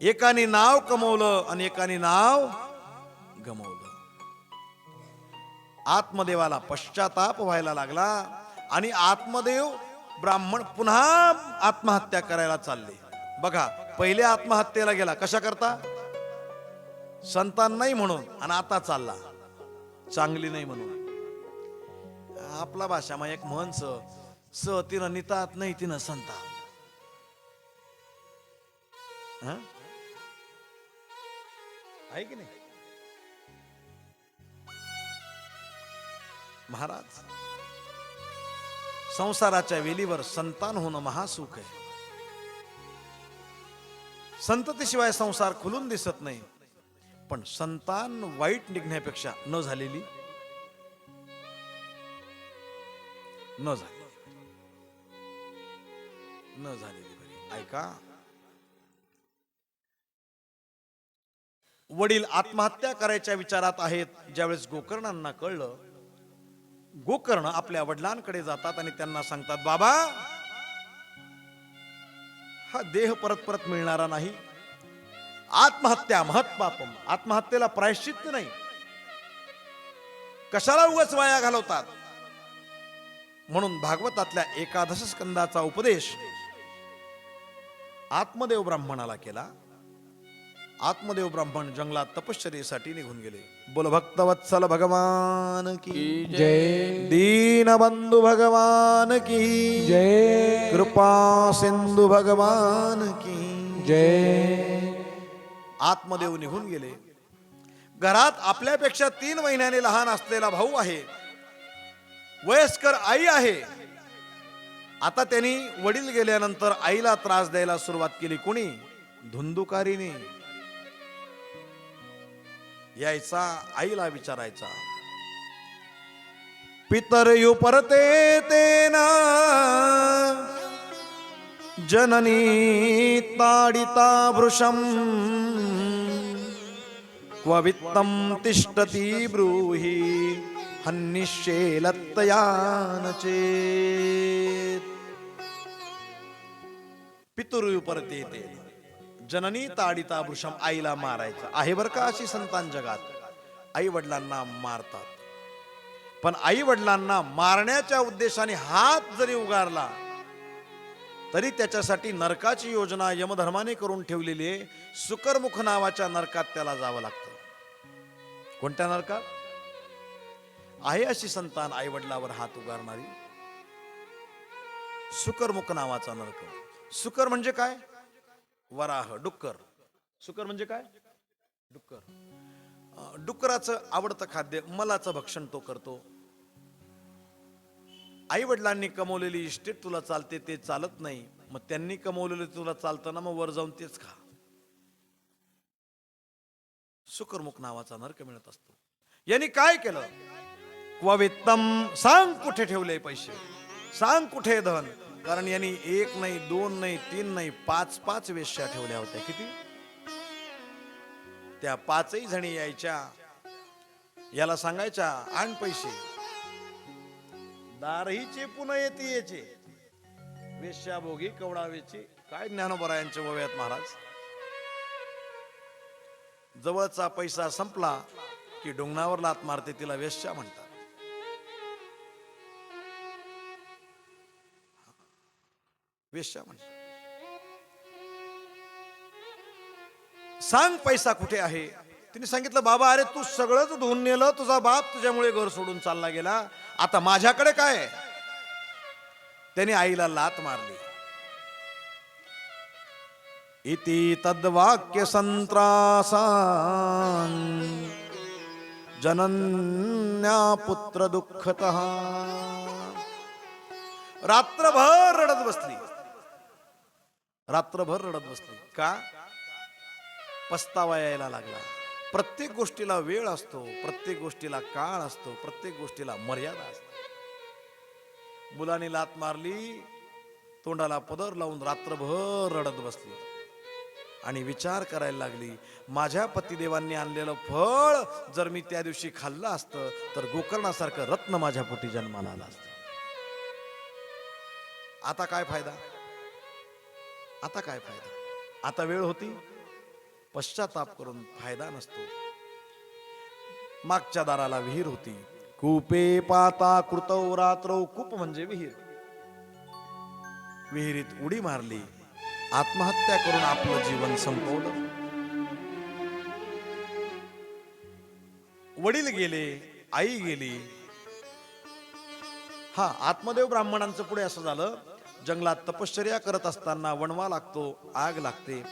एकाने नाव कमवलं आणि एकाने नाव गमवलं. आत्मदेवाला पश्चाताप व्हायला लागला आणि आत्मदेव ब्राह्मण पुन्हा आत्महत्या करायला चालले. बघा, पहिले आत्महत्येला गेला कशा करता? संतान नाही म्हणून आणि आता चालला चांगली नाही म्हणून. आपला भाषामा एक म्हण स तिनं नितात नाही तिनं संता. आहे की नाही महाराज? संसाराच्या वेलीवर संतान होणं महासुख आहे. संततीशिवाय संसार खुलून दिसत नाही. पण संतान वाईट निघण्यापेक्षा न झालेली बरी. ऐका, वडील आत्महत्या करायच्या विचारात आहेत. ज्यावेळेस गोकर्णांना कळलं, गोकर्ण आपल्या वडिलांकडे जातात आणि त्यांना सांगतात, बाबा हा देह परत परत मिळणारा नाही. आत्महत्या महत्पापम. आत्महत्येला प्रायश्चित्त नाही. कशाला उगाच वाया घालवतात. म्हणून भागवतातल्या एकादश स्कंदाचा उपदेश आत्मदेव ब्राह्मणाला केला. आत्मदेव ब्राह्मण जंगलात तपश्चर्येसाठी निघून गेले. बोल भक्तवत्सल भगवान की जय. दीनबंधू भगवान की जय. कृपा सिंधू भगवान की जय. आत्मदेव निघून गेले. घरात आपल्यापेक्षा 3 महिन्याने लहान असलेला भाऊ आहे. वयस्कर आई आहे. आता त्यांनी वडील गेल्यानंतर आईला त्रास द्यायला सुरुवात केली. कोणी? धुंदुकारीने यायचा, आईला विचारायचा, पितरयु परते तेना जननी ताडिता भृशम क्व वित्तम तिष्ठती ब्रूहि हन्निशेलत्तयान चेत. पितृयु परते तेना जननी ताडिता वृषम. आईला मारायचं आहे बरं का. अशी संतान जगात आई वडिलांना मारतात. पण आई वडिलांना मारण्याच्या उद्देशाने हात जरी उगारला तरी त्याच्यासाठी नरकाची योजना यमधर्माने करून ठेवलेली आहे. सुकरमुख नावाच्या नरकात त्याला जावं लागतं. कोणत्या नरकात? आहे अशी संतान आई वडिलावर हात उगारणारी. सुकरमुख नावाचा नरक. सुकर म्हणजे काय? वराह, डुक्कर. सुकर म्हणजे काय? डुक्कर. डुक्कराचं आवडतं खाद्य मलाचं भक्षण तो करतो. आई वडिलांनी कमवलेली इस्टेट तुला चालते ते चालत नाही. मग त्यांनी कमवलेले तुला चालतं ना, मग वर जाऊन तेच खा. सुकरमुख नावाचा नरक मिळत असतो. यांनी काय केलं? क्ववित्तम. सांग कुठे ठेवले पैसे, सांग कुठे धन. कारण यांनी 1 नाही 2 नाही 3 नाही 5 वेश्या ठेवल्या होत्या. किती? त्या 5ही जणी यायच्या, याला सांगायच्या आण पैसे. दारही चेपून येते याचे. वेश्या भोगी कवडावेची. काय ज्ञानोबरायांच्या वव्यात महाराज. जवळचा पैसा संपला की डोंगणावर लात मारते, तिला वेश्या म्हणतात. वेश्या म्हणतात. सांग पैसा कुठे आहे. तिने सांगितलं, बाबा अरे तू सगळंच धुवून नेलं. तुझा बाप तुझ्यामुळे घर सोडून चालला गेला. आता माझ्याकडे काय? त्याने आईला लात मारली. इति तद्वाक्य संत्रासान जनन्या पुत्र दुःखतः. रात्रभर रडत बसली. रात्रभर रडत बसली. का? पस्तावा यायला लागला. प्रत्येक गोष्टीला वेळ असतो, प्रत्येक गोष्टीला काळ असतो, प्रत्येक गोष्टीला मर्यादा असते. मुलाने लात मारली, तोंडाला पदर लावून रात्रभर रडत बसली आणि विचार करायला लागली, माझ्या पतिदेवांनी आणलेलं फळ जर मी त्या दिवशी खाल्लं असतं तर गोकर्णासारखं रत्न माझ्या पोटी जन्माला आलं असतं. आता काय फायदा? आता काय फायदा? आता वेळ होती. पश्चाताप करून फायदा नसतो. मागच्या दाराला विहीर होती. कूपे पाता कृतौ रात्रौ. कूप म्हणजे विहीर. विहिरीत उडी मारली, आत्महत्या करून आपलं जीवन संपवलं. वडील गेले, आई गेली. हा, आत्मदेव ब्राह्मणांचं पुढे असं झालं, जंगलात तपश्चर्या करत असताना वणवा लागतो, आग लागते.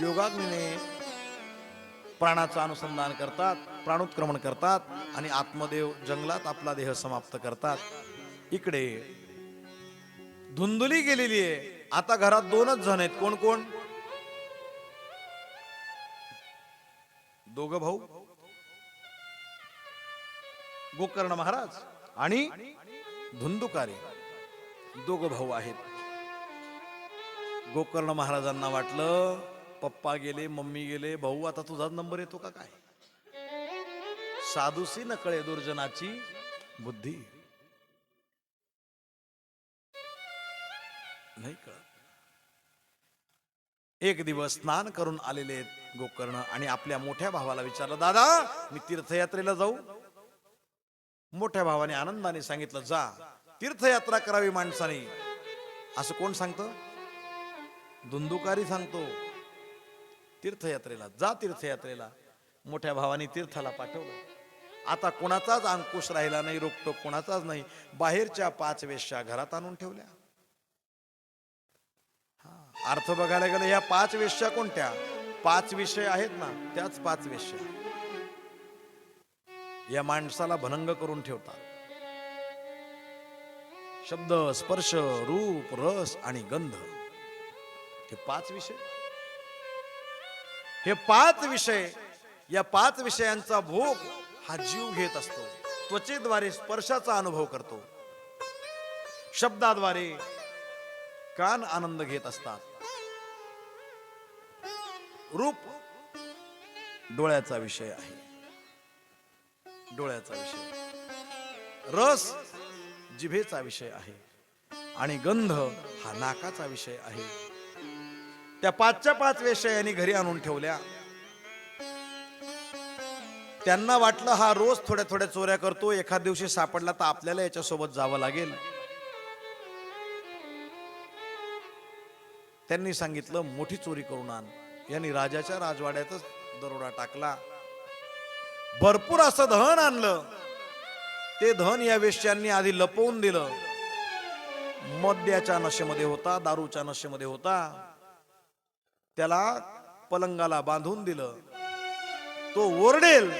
योगाग्नीने प्राणाचं अनुसंधान करतात, प्राणोत्क्रमण करतात आणि आत्मदेव जंगलात आपला देह समाप्त करतात. इकडे धुंदुली गेलेली आहे. आता घरात दोनच जण आहेत. कोण कोण? दोघं भाऊ, गोकर्ण महाराज आणि धुंदुकारी, दोघं भाऊ आहेत. गोकर्ण महाराजांना वाटलं पप्पा गेले, मम्मी गेले, भाऊ आता तुझाच नंबर येतो का काय? साधूसी न कळे दुर्जनाची बुद्धी. नाही कळत. एक दिवस स्नान करून आलेले आहेत गोकर्ण आणि आपल्या मोठ्या भावाला विचारलं, दादा मी तीर्थयात्रेला जाऊ? मोठ्या भावाने आनंदाने सांगितलं, जा, तीर्थयात्रा करावी माणसाने. असं कोण सांगतं? धुंदुकारी सांगतो. तीर्थयात्रेला जा, तीर्थयात्रेला. मोठ्या भावाने तीर्थाला पाठवलं. आता कोणाचाच अंकुश राहिला नाही, रोखतो कोणाचाच नाही. बाहेरच्या 5 वेश्या घरात आणून ठेवल्या. अर्थ बघायला गेलं, या 5 वेश्या कोणत्या? 5 विषय आहेत ना, त्याच 5 वेश्या या माणसाला भनंग करून ठेवतात. शब्द, स्पर्श, रूप, रस आणि गंध, हे 5 विषय. हे 5 विषय, या 5 विषयांचा भोग हा जीव घेत असतो. त्वचेद्वारे स्पर्शाचा अनुभव करतो, शब्दाद्वारे कान आनंद घेत असतात, रूप डोळ्याचा विषय आहे, डोळ्याचा विषय, रस जिभेचा विषय आहे आणि गंध हा नाकाचा विषय आहे. त्या 5च्या 5 विषयांनी घरी आणून ठेवल्या. त्यांना वाटलं हा रोज थोड्या थोड्या चोऱ्या करतो, एखाद दिवशी सापडला तर आपल्याला याच्यासोबत जावं लागेल. त्यांनी सांगितलं मोठी चोरी करून आण. यांनी राजाच्या राजवाड्यातच दरोडा टाकला. भरपूर असं धन आणलं. ते धन या वेश्यांनी आधी लपवून दिलं. मद्याच्या नशेमध्ये होता, दारूच्या नशेमध्ये होता. त्याला पलंगाला बांधून दिलं. तो ओरडेल,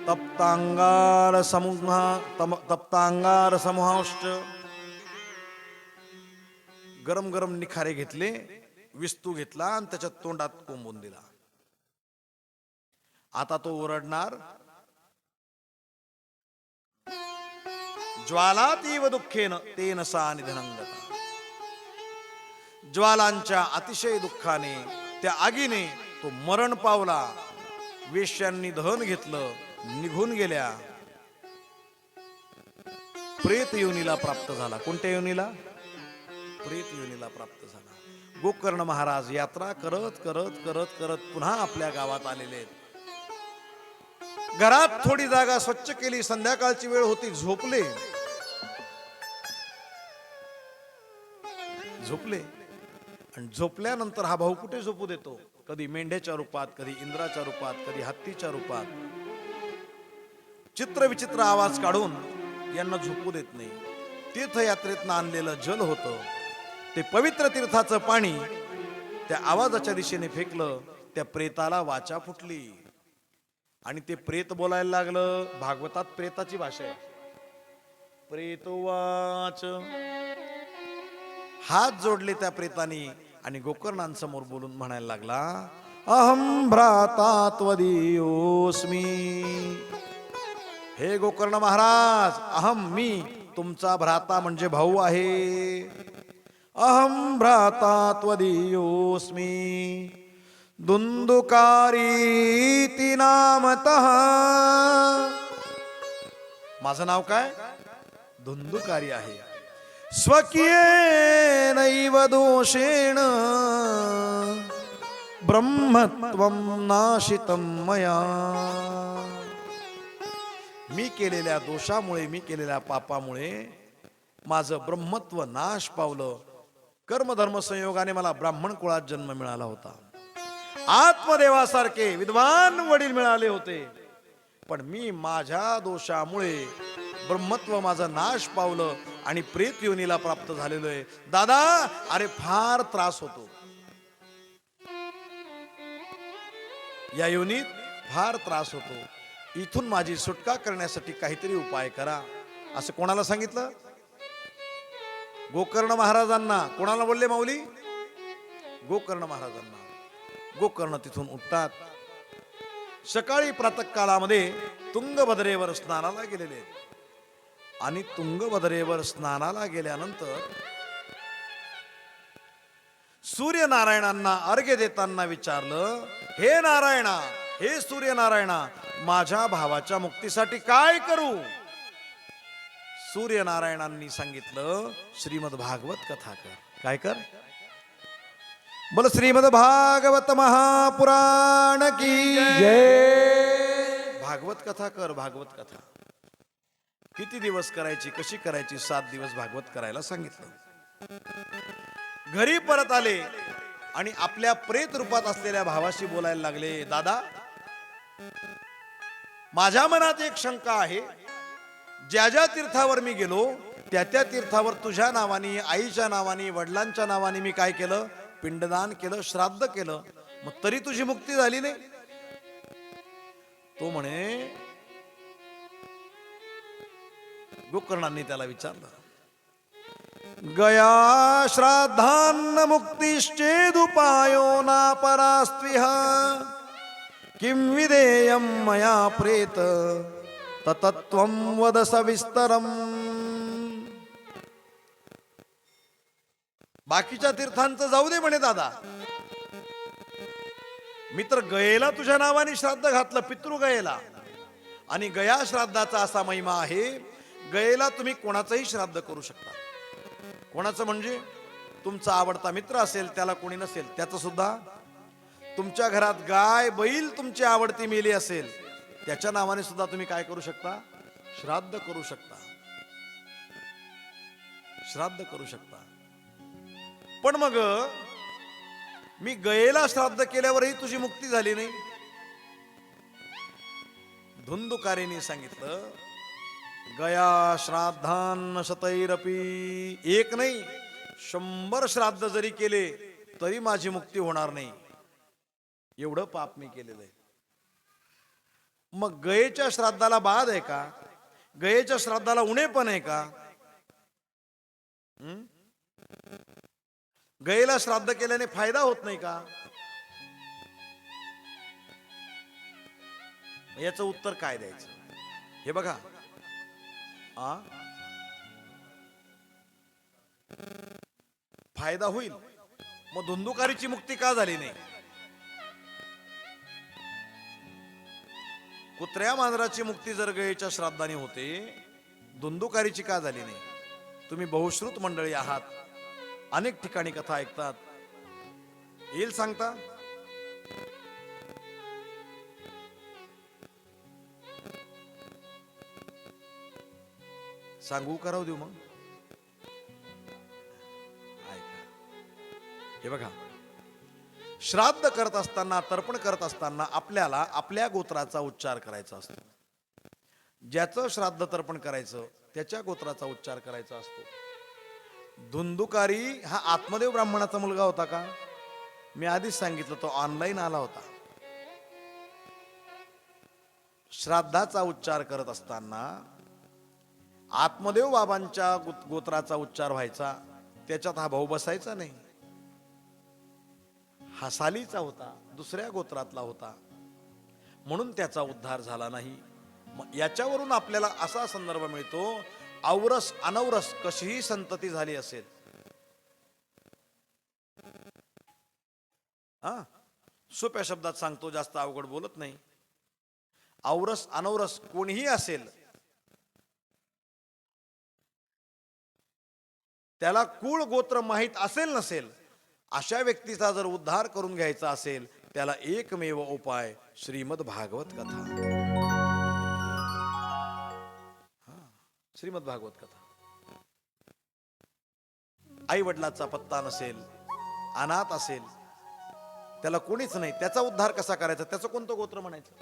तप्तांगार समूहाष्ट. गरम गरम निखारे घेतले, विस्तू घेतला आणि त्याच्या तोंडात कोंबून दिला. आता तो ओरडणार, ज्वालातीव दुःखेन तेन सा निधनंगता. ज्वालांच्या अतिशय दुःखाने, त्या आगीने तो मरण पावला. वेश्यांनी धन घेतलं, निघून गेल्या. प्रेत योनीला प्राप्त झाला. कोणत्या योनीला? प्रेत योनीला प्राप्त झाला. गोकर्ण महाराज यात्रा करत करत करत करत पुन्हा आपल्या गावात आलेले आहेत. घरात थोडी जागा स्वच्छ केली. संध्याकाळची वेळ होती. झोपले आणि झोपल्यानंतर हा भाऊ कुठे झोपू देतो? कधी मेंढ्याच्या रूपात, कधी इंद्राच्या रूपात, कधी हत्तीच्या रूपात. चित्र विचित्र आवाज काढून यांना झोपू देत नाही. तीर्थयात्रेतनं आणलेलं जल होतं, ते पवित्र तीर्थाचं पाणी त्या आवाजाच्या दिशेने फेकलं. त्या प्रेताला वाचा फुटली आणि ते प्रेत बोलायला लागलं. भागवतात प्रेताची भाषा आहे. प्रेतवाच. हात जोडले त्या प्रेतानी आणि गोकर्णांसमोर बोलून म्हणायला लागला, अहम भ्राता त्वदीयोस्मी. हे गोकर्ण महाराज, अहम मी तुमचा भ्राता म्हणजे भाऊ आहे. अहम भ्राता त्वदीयोस्मी दुंदुकारीति नामतः. माझं नाव काय? धुंदुकारी आहे. स्वकीयेनैव दोषेण ब्रह्मत्वं नाशितं मया. मी केलेल्या दोषामुळे, मी केलेल्या पापामुळे माझं ब्रह्मत्व नाश पावलं. कर्मधर्म संयोगाने मला ब्राह्मण कुळात जन्म मिळाला होता. आत्मदेवासारखे विद्वान वडील मिळाले होते. पण मी माझ्या दोषामुळे ब्रह्मत्व माझं नाश पावलं आणि प्रेत योनीला प्राप्त झालेलो आहे. दादा अरे फार त्रास होतो या योनीत, फार त्रास होतो. इथून माझी सुटका करण्यासाठी काहीतरी उपाय करा. असं कोणाला सांगितलं? गोकर्ण महाराजांना. कोणाला बोलले माऊली? गोकर्ण महाराजांना. गोकर्ण तिथून उठतात. सकाळी प्रातःकाळामध्ये तुंगभद्रेवर स्नानाला गेलेले आहेत. आणि तुंगभद्रेवर स्नानाला गेल्यानंतर सूर्यनारायणांना अर्घ्य देताना विचारलं, हे नारायणा, हे सूर्यनारायणा, माझ्या भावाच्या मुक्तीसाठी काय करू? सूर्यनारायणांनी सांगितलं, श्रीमद भागवत कथा कर. काय कर? बोल श्रीमद भागवत महापुराण की जय. भागवत कथा कर. भागवत कथा किती दिवस करायची, कशी करायची? 7 दिवस भागवत करायला सांगितलं. घरी परत आले आणि आपल्या प्रेत रूपात असलेल्या भावाशी बोलायला लागले, दादा माझ्या मनात एक शंका आहे. ज्या ज्या तीर्थावर मी गेलो त्या त्या तीर्थावर तुझ्या नावाने, आईच्या नावाने, वडिलांच्या नावाने मी काय केलं? पिंडदान केलं, श्राद्ध केलं. मग तरी तुझी मुक्ती झाली नाही? तो म्हणे, गोकर्णांनी त्याला विचारलं, गया श्राद्धान्न मुक्तिश्चेदुपायो ना परास्त्विह किं विधेयं मया प्रेत ततत्वं वद सविस्तरम. बाकीच्या तीर्थांचं जाऊ दे म्हणे दादा, मी तर गयेला तुझ्या नावाने श्राद्ध घातलं, पितृ गयेला. आणि गया श्राद्धाचा असा महिमा आहे, गयेला तुम्ही कोणाचंही श्राद्ध करू शकता. कोणाचं म्हणजे? तुमचा आवडता मित्र असेल, त्याला कोणी नसेल त्याचं सुद्धा. तुमच्या घरात गाय बैल तुमची आवडती मेली असेल, त्याच्या नावाने सुद्धा तुम्ही काय करू शकता? श्राद्ध करू शकता. श्राद्ध करू शकता. पण मग मी गयेला श्राद्ध केल्यावरही तुझी मुक्ती झाली नाही. धुंदुकारीने सांगितलं, गया श्राद्धान शतैरपी, एक नाही 100 श्राद्ध जरी केले तरी माझी मुक्ती होणार नाही. एवढं पाप मी केलेलं आहे. मग गयेच्या श्राद्धाला बाद आहे का? गयेच्या श्राद्धाला उणे पण आहे का? गयेला श्राद्ध केल्याने फायदा होत नाही का? याचं उत्तर काय द्यायचं? हे बघा, फायदा होईल. मग धुंदुकारीची मुक्ती का झाली नाही? कुत्र्या मांजराची मुक्ती जर गयेच्या श्राद्धाने होते, धुंदुकारीची का झाली नाही? तुम्ही बहुश्रुत मंडळी आहात, अनेक ठिकाणी कथा ऐकतात. येईल सांगता? सांगू करावं देऊ? मग ऐका. हे बघा, श्राद्ध करत असताना, तर्पण करत असताना आपल्याला आपल्या गोत्राचा उच्चार करायचा असतो. ज्याचं श्राद्ध तर्पण करायचं त्याच्या गोत्राचा उच्चार करायचा असतो. धुंदुकारी हा आत्मदेव ब्राह्मणाचा मुलगा होता का? मी आधीच सांगितलं, तो ऑनलाईन आला होता. श्राद्धाचा उच्चार करत असताना आत्मदेव बाबांच्या गोत्राचा उच्चार व्हायचा, त्याच्यात हा भाऊ बसायचा नाही. हा सालीचा होता, दुसऱ्या गोत्रातला होता, म्हणून त्याचा उद्धार झाला नाही. याच्यावरून आपल्याला असा संदर्भ मिळतो, औरस अनौरस कशीही संतती झाली असेल, सोप्या शब्दात सांगतो, जास्त अवघड बोलत नाही. औरस अनौरस कोणीही असेल, त्याला कुळ गोत्र माहित असेल नसेल, अशा व्यक्तीचा जर उद्धार करून घ्यायचा असेल, त्याला एकमेव उपाय श्रीमद भागवत कथा. श्रीमद भागवत कथा. आई वडिलाचा पत्ता नसेल, अनाथ असेल, त्याला कोणीच नाही, त्याचा उद्धार कसा करायचा? त्याचं कोणतं गोत्र म्हणायचं?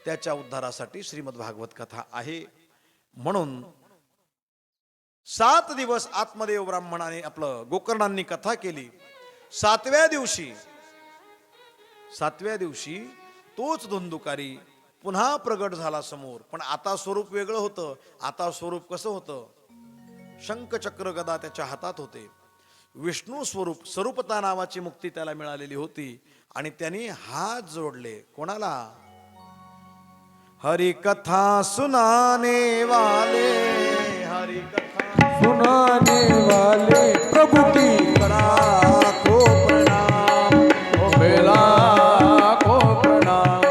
त्याच्या उद्धारासाठी श्रीमद भागवत कथा आहे. म्हणून 7 दिवस आत्मदेव ब्राह्मणाने आपलं गोकर्णांनी कथा केली. 7व्या दिवशी तोच धुंदुकारी पुन्हा प्रगट झाला समोर. पण आता स्वरूप वेगळं होतं. आता स्वरूप कसं होतं? शंख चक्र गदा त्याच्या हातात होते. विष्णू स्वरूप स्वरूपता नावाची मुक्ती त्याला मिळालेली होती. आणि त्यांनी हात जोडले कोणाला? हरि कथा सुनाने वाले, हरि कथा सुनाने वाले प्रभु की लाखों प्रणाम, लाखों प्रणाम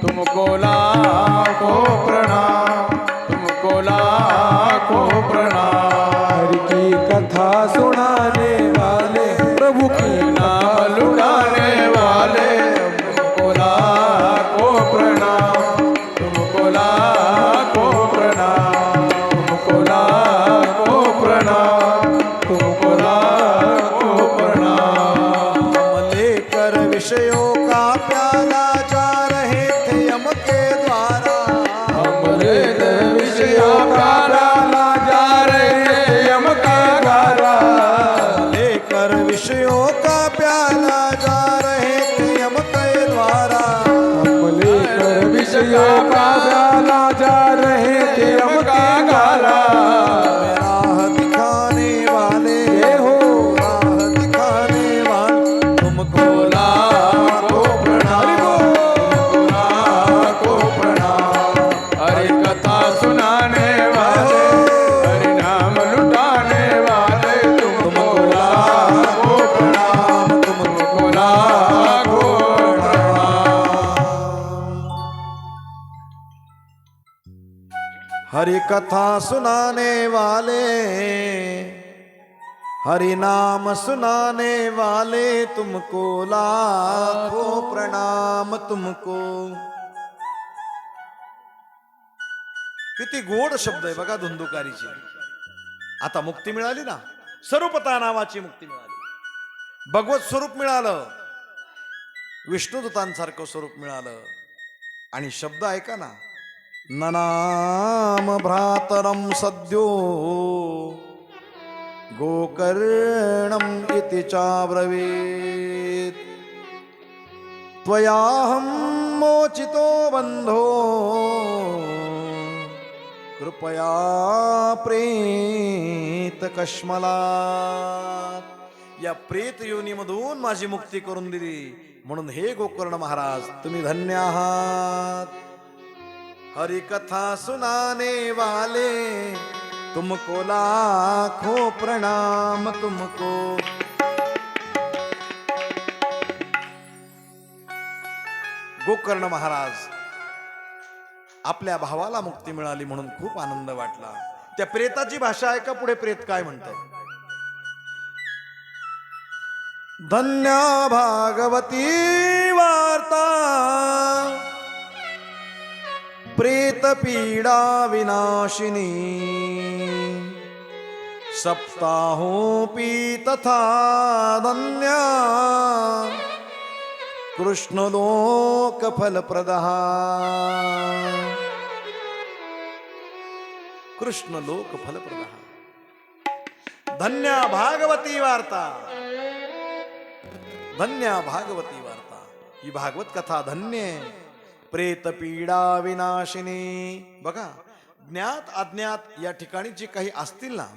तुमको, लाखों प्रणाम तुमको, लाखों प्रणाम। हरि की कथा सुनाने वाले प्रभु की नाम लुटाने वाले तुमको, लाखों प्रणाम तुमको, लाखों प्रणाम तुमको, लाखों प्रणाम तुमको, लाखों प्रणाम। हम लेकर विषयों का प्याला जा रहे थे यम के द्वारा, हमरे विषयों का डाला जा रहे यम का द्वारा। लेकर विषयों का प्याला जा रहे थे यम के द्वारा। हम लेकर विषयों का प्याला जा रहे थे हम का गाला। राह दिखाने वाले हो राह दिखाने वाले तुमको लाखों प्रणाम तुमको, लाखों प्रणाम। हरि कथा सुनाने वाले, हरि नाम लुटाने वाले तुमको, लाखों प्रणाम तुमको, लाखों प्रणाम। हरि कथा सुनाने वाले, हरि नाम सुनाने वाले तुमको लाखों प्रणाम तुमको। किती गोड शब्द आहे बघा धुंदुकारीची. आता मुक्ती मिळाली ना, स्वरूपता नावाची मुक्ती मिळाली, भगवत स्वरूप मिळालं, विष्णुदूतांसारखं स्वरूप मिळालं. आणि शब्द ऐका ना, ननाम भ्रातरम सद्यो गोकर्णम इति चाब्रवीत्, त्वयाहं मोचितो बंधो कृपया प्रेत कश्मलात्. या प्रेत योनीमधून माझी मुक्ती करून दिली, म्हणून हे गोकर्ण महाराज तुम्ही धन्य आहात. हरि कथा सुनाने वाले तुमको लाखों प्रणाम तुमको. गोकर्ण महाराज आपल्या भावाला मुक्ती मिळाली म्हणून खूप आनंद वाटला. त्या प्रेताची भाषा ऐका पुढे प्रेत काय म्हणतात. धन्य भागवती वार्ता प्रेत पीडा विनाशिनी, सप्ताहोपि तथा धन्या कृष्ण लोक फलप्रदः. कृष्ण लोक फलप्रदः. धन्य भागवती वार्ता, धन्य भागवती वार्ता. ही भागवत कथा धन्य आहे. प्रेत पीडा विनाशिनी. बघा, ज्ञात अज्ञात या ठिकाणी जे काही असतील ना,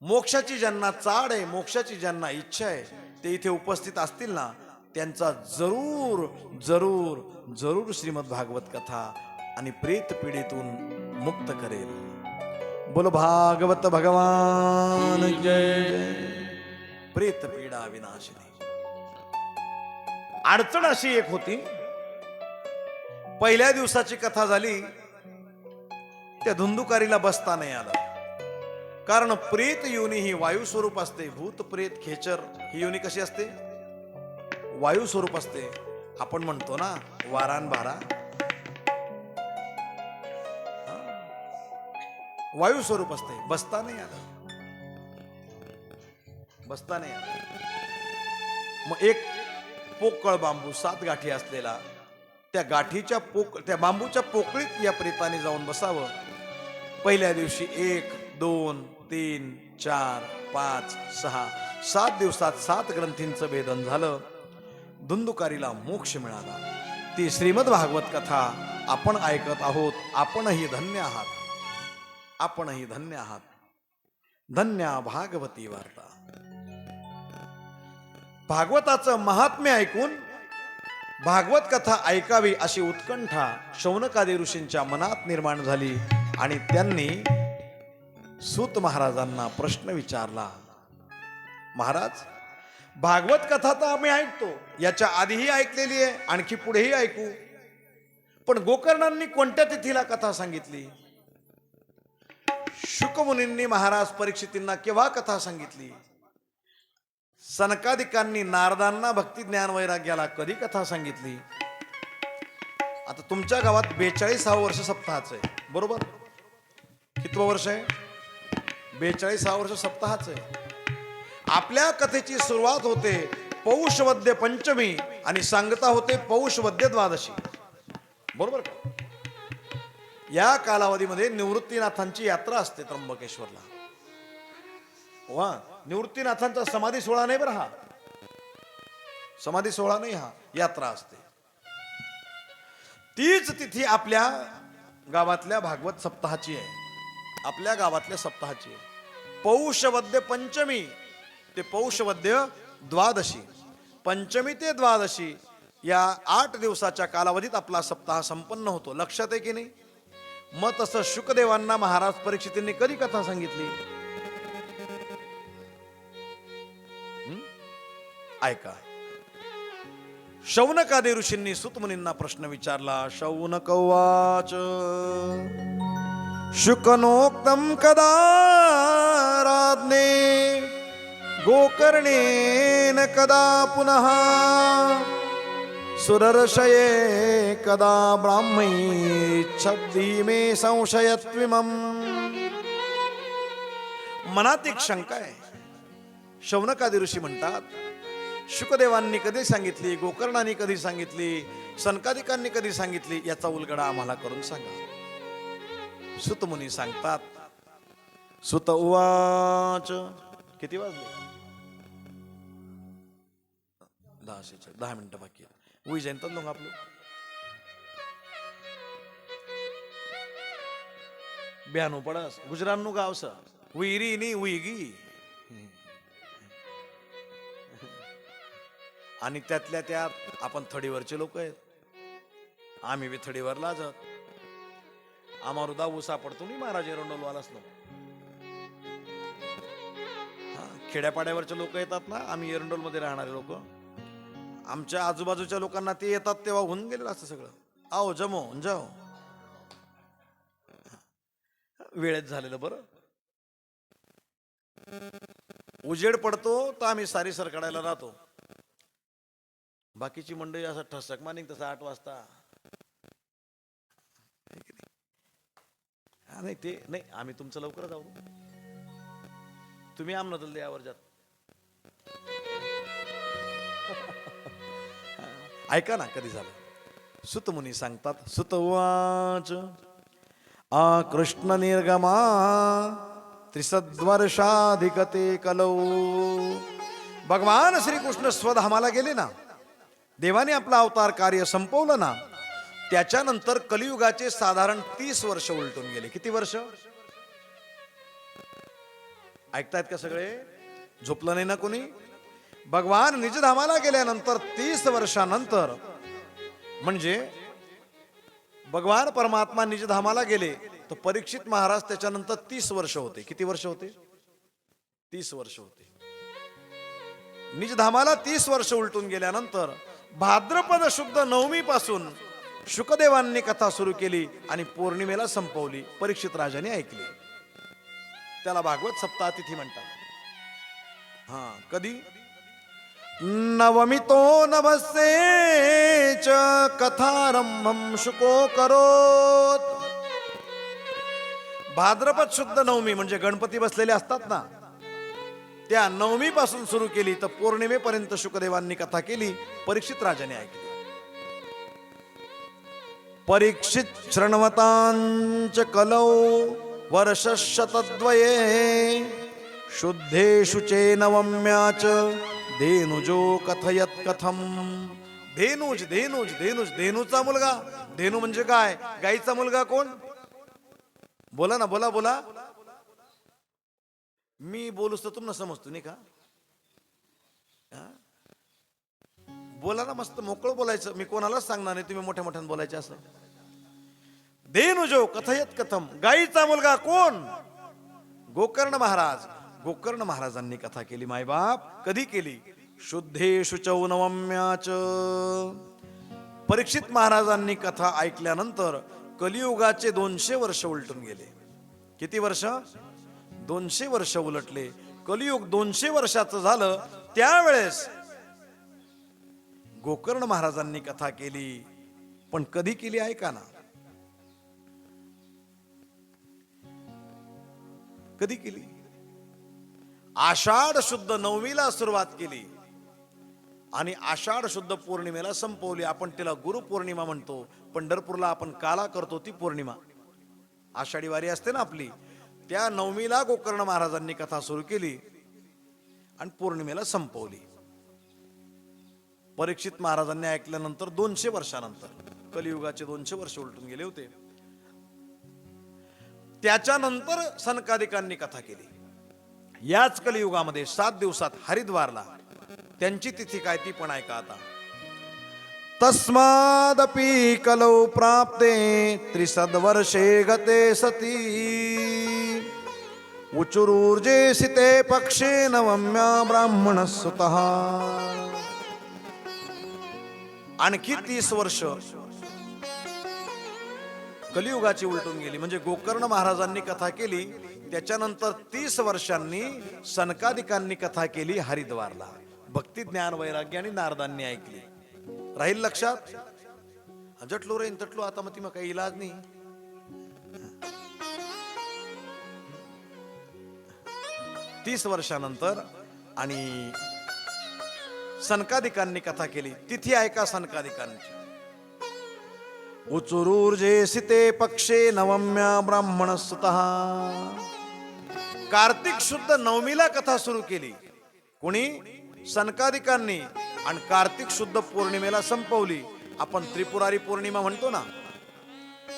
मोक्षाची ज्यांना चाड आहे, मोक्षाची ज्यांना इच्छा आहे, ते इथे उपस्थित असतील ना, त्यांचा जरूर जरूर जरूर श्रीमद भागवत कथा आणि प्रेत पीडेतून मुक्त करेल. बोलो भागवत भगवान जय. प्रेत पीडा विनाशिनी. अडचण अशी एक होती, पहिल्या दिवसाची कथा झाली, त्या धुंदुकारीला बसता नाही आलं. कारण प्रेत योनी ही वायू स्वरूप असते. भूत प्रेत खेचर ही योनी कशी असते? वायू स्वरूप असते. आपण म्हणतो ना वारान भारा, वायू स्वरूप असते. बसता नाही आलं, बसता नाही आलं. मग एक पोकळ बांबू 7 गाठी असलेला त्या गाठीच्या त्या बांबूच्या पोकळीत या प्रेताने जाऊन बसावं. पहिल्या दिवशी 1, 2, 3, 4, 5, 6, 7 दिवसात 7 ग्रंथींचं भेदन झालं. धुंदुकारीला मोक्ष मिळाला. ती श्रीमद भागवत कथा आपण ऐकत आहोत. आपणही धन्य आहात. आपणही धन्य आहात. धन्या भागवती वार्ता. भागवताचं महात्म्य ऐकून भागवत कथा ऐकावी अशी उत्कंठा शौनकादी ऋषींच्या मनात निर्माण झाली आणि त्यांनी सूत महाराजांना प्रश्न विचारला. महाराज, भागवत कथा तर आम्ही ऐकतो, याच्या आधीही ऐकलेली आहे, आणखी पुढेही ऐकू, पण गोकर्णांनी कोणत्या तिथीला कथा सांगितली? शुकमुनींनी महाराज परीक्षितींना केव्हा कथा सांगितली? सनकादिकांनी नारदांना भक्ती ज्ञान वैराग्याला कधी कथा सांगितली? आता तुमच्या गावात 42 वर्ष सप्ताहाचं आहे, बरोबर? कितवं वर्ष आहे? 42 वर्ष सप्ताहाचं आहे. आपल्या कथेची सुरुवात होते पौष वद्य पंचमी आणि सांगता होते पौष वद्य द्वादशी, बरोबर का? या कालावधीमध्ये निवृत्तीनाथांची यात्रा असते त्र्यंबकेश्वरला. वा, निवृत्तीनाथांचा समाधी सोहळा नाही बरं हा, समाधी सोहळा नाही हा, यात्रा असते. तीच तिथी आपल्या गावातल्या भागवत सप्ताहाची आहे. आपल्या गावातल्या सप्ताहाची आहे. पौष वद्य पंचमी ते पौष वद्य द्वादशी, पंचमी ते द्वादशी या 8 दिवसाच्या कालावधीत आपला सप्ताह संपन्न होतो. लक्षात आहे की नाही? मग तसं शुकदेवांना महाराज परीक्षितींनी कधी कथा सांगितली? ऐका. शौनकादी ऋषींनी सुतमुनींना प्रश्न विचारला. शौनक उवाच शुकनोक्तम कदा राज्ञे गोकर्णेन कदा पुनः सुरर्षये कदा ब्राह्मी छब्दी मे संशयत्विमम्. मनात एक शंका आहे. शौनकादी ऋषी म्हणतात, शुकदेवांनी कधी सांगितली, गोकर्णांनी कधी सांगितली, सनकादिकांनी कधी सांगितली, याचा उलगडा आम्हाला करून सांगा. सुतमुनी सांगतात. सुत उवाच. किती वाजले? 10 मिनिटं बाकी आहे. उई जयंत लोक आपलं ब्यानो पडस गुजरातનું गावस उईरी ની उईगी. आणि त्यातल्या त्यात आपण थडीवरचे लोक आहेत. आम्ही बी थडीवरला जात. आम्हाला दाऊ सापडतो नाही महाराज एरंडोलवालाच नो. खेड्यापाड्यावरचे लोक येतात ना, आम्ही एरंडोल मध्ये राहणारे लोक, आमच्या आजूबाजूच्या लोकांना ते येतात तेव्हा होऊन गेलेलं असतं सगळं. आओ जमो जाओ, वेळेत झालेलं बरं. उजेड पडतो तर आम्ही सारी सरकाडायला राहतो. बाकीची मंडळी असं ठसक मानिक तसं 8 वाजता. नाही ते नाही, आम्ही तुमचं लवकर जाऊ, तुम्ही आमना जल्दी यावर जात. ऐका ना कधी झालं. सुतमुनी सांगतात. सुतवाच आ कृष्ण निर्गमा 63 वर्षाधिकते कलौ. भगवान श्रीकृष्ण स्वधामाला गेले ना, देवाने आपला अवतार कार्य संपवलं ना, त्याच्यानंतर कलियुगाचे साधारण 30 वर्ष उलटून गेले. किती वर्ष? ऐकतायत का सगळे? झोपलं नाही ना कोणी? भगवान निजधामाला गेल्यानंतर 30 वर्षानंतर, म्हणजे भगवान परमात्मा निजधामाला गेले तर परीक्षित महाराज त्याच्यानंतर 30 वर्ष होते. किती वर्ष होते? 30 वर्ष होते. निजधामाला 30 वर्ष उलटून गेल्यानंतर भाद्रपद शुद्ध नवमी पासून शुकदेवांनी कथा सुरू केली आणि पौर्णिमेला संपवली. परीक्षित राजाने ऐकली. त्याला भागवत सप्ताह तिथी म्हणतात. कधी? नवमितो नभस्येच कथारंभम शुको करोत. भाद्रपद शुद्ध नवमी म्हणजे गणपती बसलेले असतात ना, त्या नवमी पासून सुरू केली तर पौर्णिमेपर्यंत शुकदेवांनी कथा केली. परीक्षित राजाने ऐकली. परीक्षित शृण्वतांच कलौ वर्षशतद्वये शुद्धेषु चेनवम्याच धेनुजो कथयत कथम. धेनुज धेनुज धेनुज धेनूचा मुलगा. धेनू म्हणजे काय? गाईचा मुलगा कोण? बोला ना, बोला बोला. मी बोलूस तर तुम्हाला समजतो नाही का? बोला ना, मस्त मोकळं बोलायचं. मी कोणालाच सांगणार नाही तुम्ही मोठ्या मोठ्यानं बोलायचे असं. धेनुजो कथयत कथम. गाईचा मुलगा कोण? गोकर्ण महाराज. गोकर्ण महाराजांनी कथा केली मायबाप. कधी केली? शुद्धेषु चौनवम्याच. परीक्षित महाराजांनी कथा ऐकल्यानंतर कलियुगाचे 200 वर्ष उलटून गेले. किती वर्ष? 200 वर्ष उलटले. कलियुग 200 वर्षाचं झालं. त्यावेळेस गोकर्ण महाराजांनी कथा केली. पण कधी केली ऐका ना. कधी केली? आषाढ शुद्ध नवमीला सुरुवात केली आणि आषाढ शुद्ध पौर्णिमेला संपवली. आपण तिला गुरुपौर्णिमा म्हणतो. पंढरपूरला आपण काला करतो ती पौर्णिमा. आषाढी वारी असते ना आपली, त्या नवमीला गोकर्ण महाराजांनी कथा सुरू केली आणि पौर्णिमेला संपवली. परीक्षित महाराजांनी ऐकल्यानंतर 200 वर्षानंतर, कलियुगाचे 200 वर्ष उलटून गेले होते. त्याच्यानंतर सनकादिकांनी कथा केली. याच कलियुगामध्ये 7 दिवसात हरिद्वारला. त्यांची तिथी काय ती पण ऐका आता. तस्मादपि कलौ प्राप्ते त्रिसद्वर्षे गते सती उचुरूर्जे सिते पक्षे नवम्या ब्राह्मण सुतः. आणखी 30 वर्ष कलियुगाची उलटून गेली. म्हणजे गोकर्ण महाराजांनी कथा केली, त्याच्यानंतर 30 वर्षांनी सनकादिकांनी कथा केली हरिद्वारला. भक्ती ज्ञान वैराग्य आणि नारदांनी ऐकली. राहील लक्षात? जटलो रेन तटलो. आता मग ती मग काही इलाज नाही. 30 वर्षानंतर आणि सनकादिकांनी कथा केली. तिथी ऐका सनकादिकांची. उचुरूर्जे सिते पक्षे नवम्या ब्राह्मण सुतः. कार्तिक शुद्ध नवमीला कथा सुरू केली कोणी? सनकादिकांनी. आणि कार्तिक शुद्ध पौर्णिमेला संपवली. आपण त्रिपुरारी पौर्णिमा म्हणतो ना.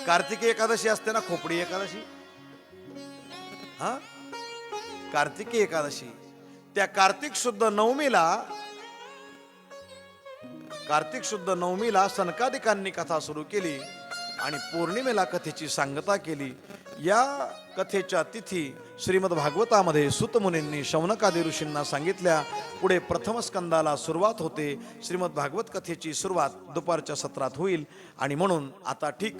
कार्तिकी एकादशी असते ना, खोपडी एकादशी. हा, कार्तिकी एकादशी. त्या कार्तिक शुद्ध नवमीला सनकादिकांनी कथा सुरू केली आणि पौर्णिमेला कथेची सांगता केली. या कथेच्या तिथी श्रीमद भागवतामध्ये सूत मुनींनी शौनकादी ऋषींना सांगितल्या. पुढे प्रथम स्कंदाला सुरुवात होते. श्रीमद भागवत कथेची सुरुवात दुपारच्या सत्रात होईल. आणि म्हणून आता ठीक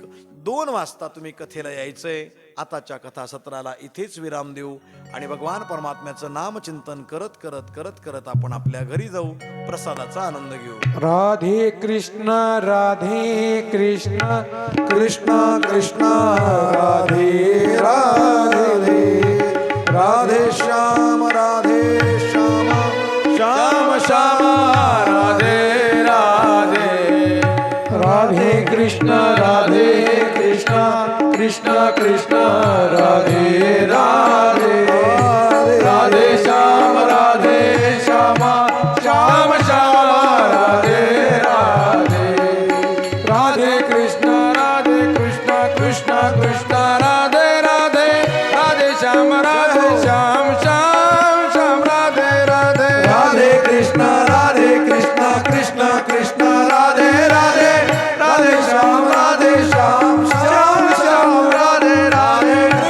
2 वाजता तुम्ही कथेला यायचंय. आताच्या कथा सत्राला इथेच विराम देऊ आणि भगवान परमात्म्याचं नामचिंतन करत करत करत करत आपण आपल्या घरी जाऊ. प्रसादाचा आनंद घेऊ. राधे कृष्ण कृष्ण कृष्ण राधे राधे राधे श्याम श्याम श्याम राधे राधे राधे कृष्ण कृष्ण कृष्ण राधे राधे राधे श्याम श्याम श्याम राधे राधे राधे कृष्ण कृष्ण कृष्ण राधे राधे राधे श्याम श्याम श्याम राधे राधे राधे कृष्ण कृष्ण कृष्ण राधे राधे राधे श्याम श्याम श्याम राधे राधे कृष्ण राधे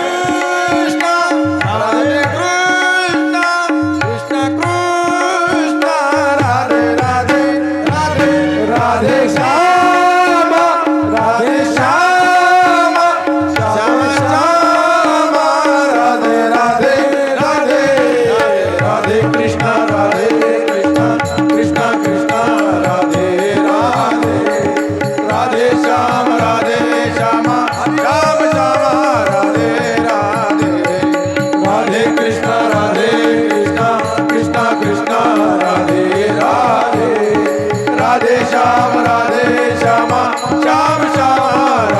कृष्ण कृष्ण राधे राधे राधे राधे श्याम श्याम श्याम राधे राधे राधे राधे कृष्ण कृष्ण कृष्ण राधे राधे राधे श्याम श्याम राधे राधे राधे कृष्ण कृष्ण कृष्ण राधे राधे राधे श्याम श्याम श्याम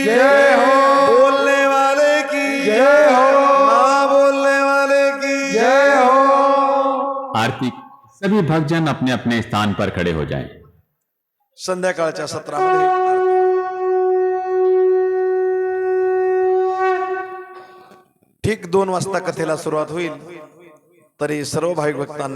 जय हो। बोलने वाले की जय हो। ना बोलने वाले की जय हो। आरती सभी भक्तजन अपने अपने स्थान पर खड़े हो जाएं। संध्याकाळच्या सत्रामध्ये ठीक 2 वाजता कथेला सुरुवात होईल. तरी सर्व भाविक भक्तांना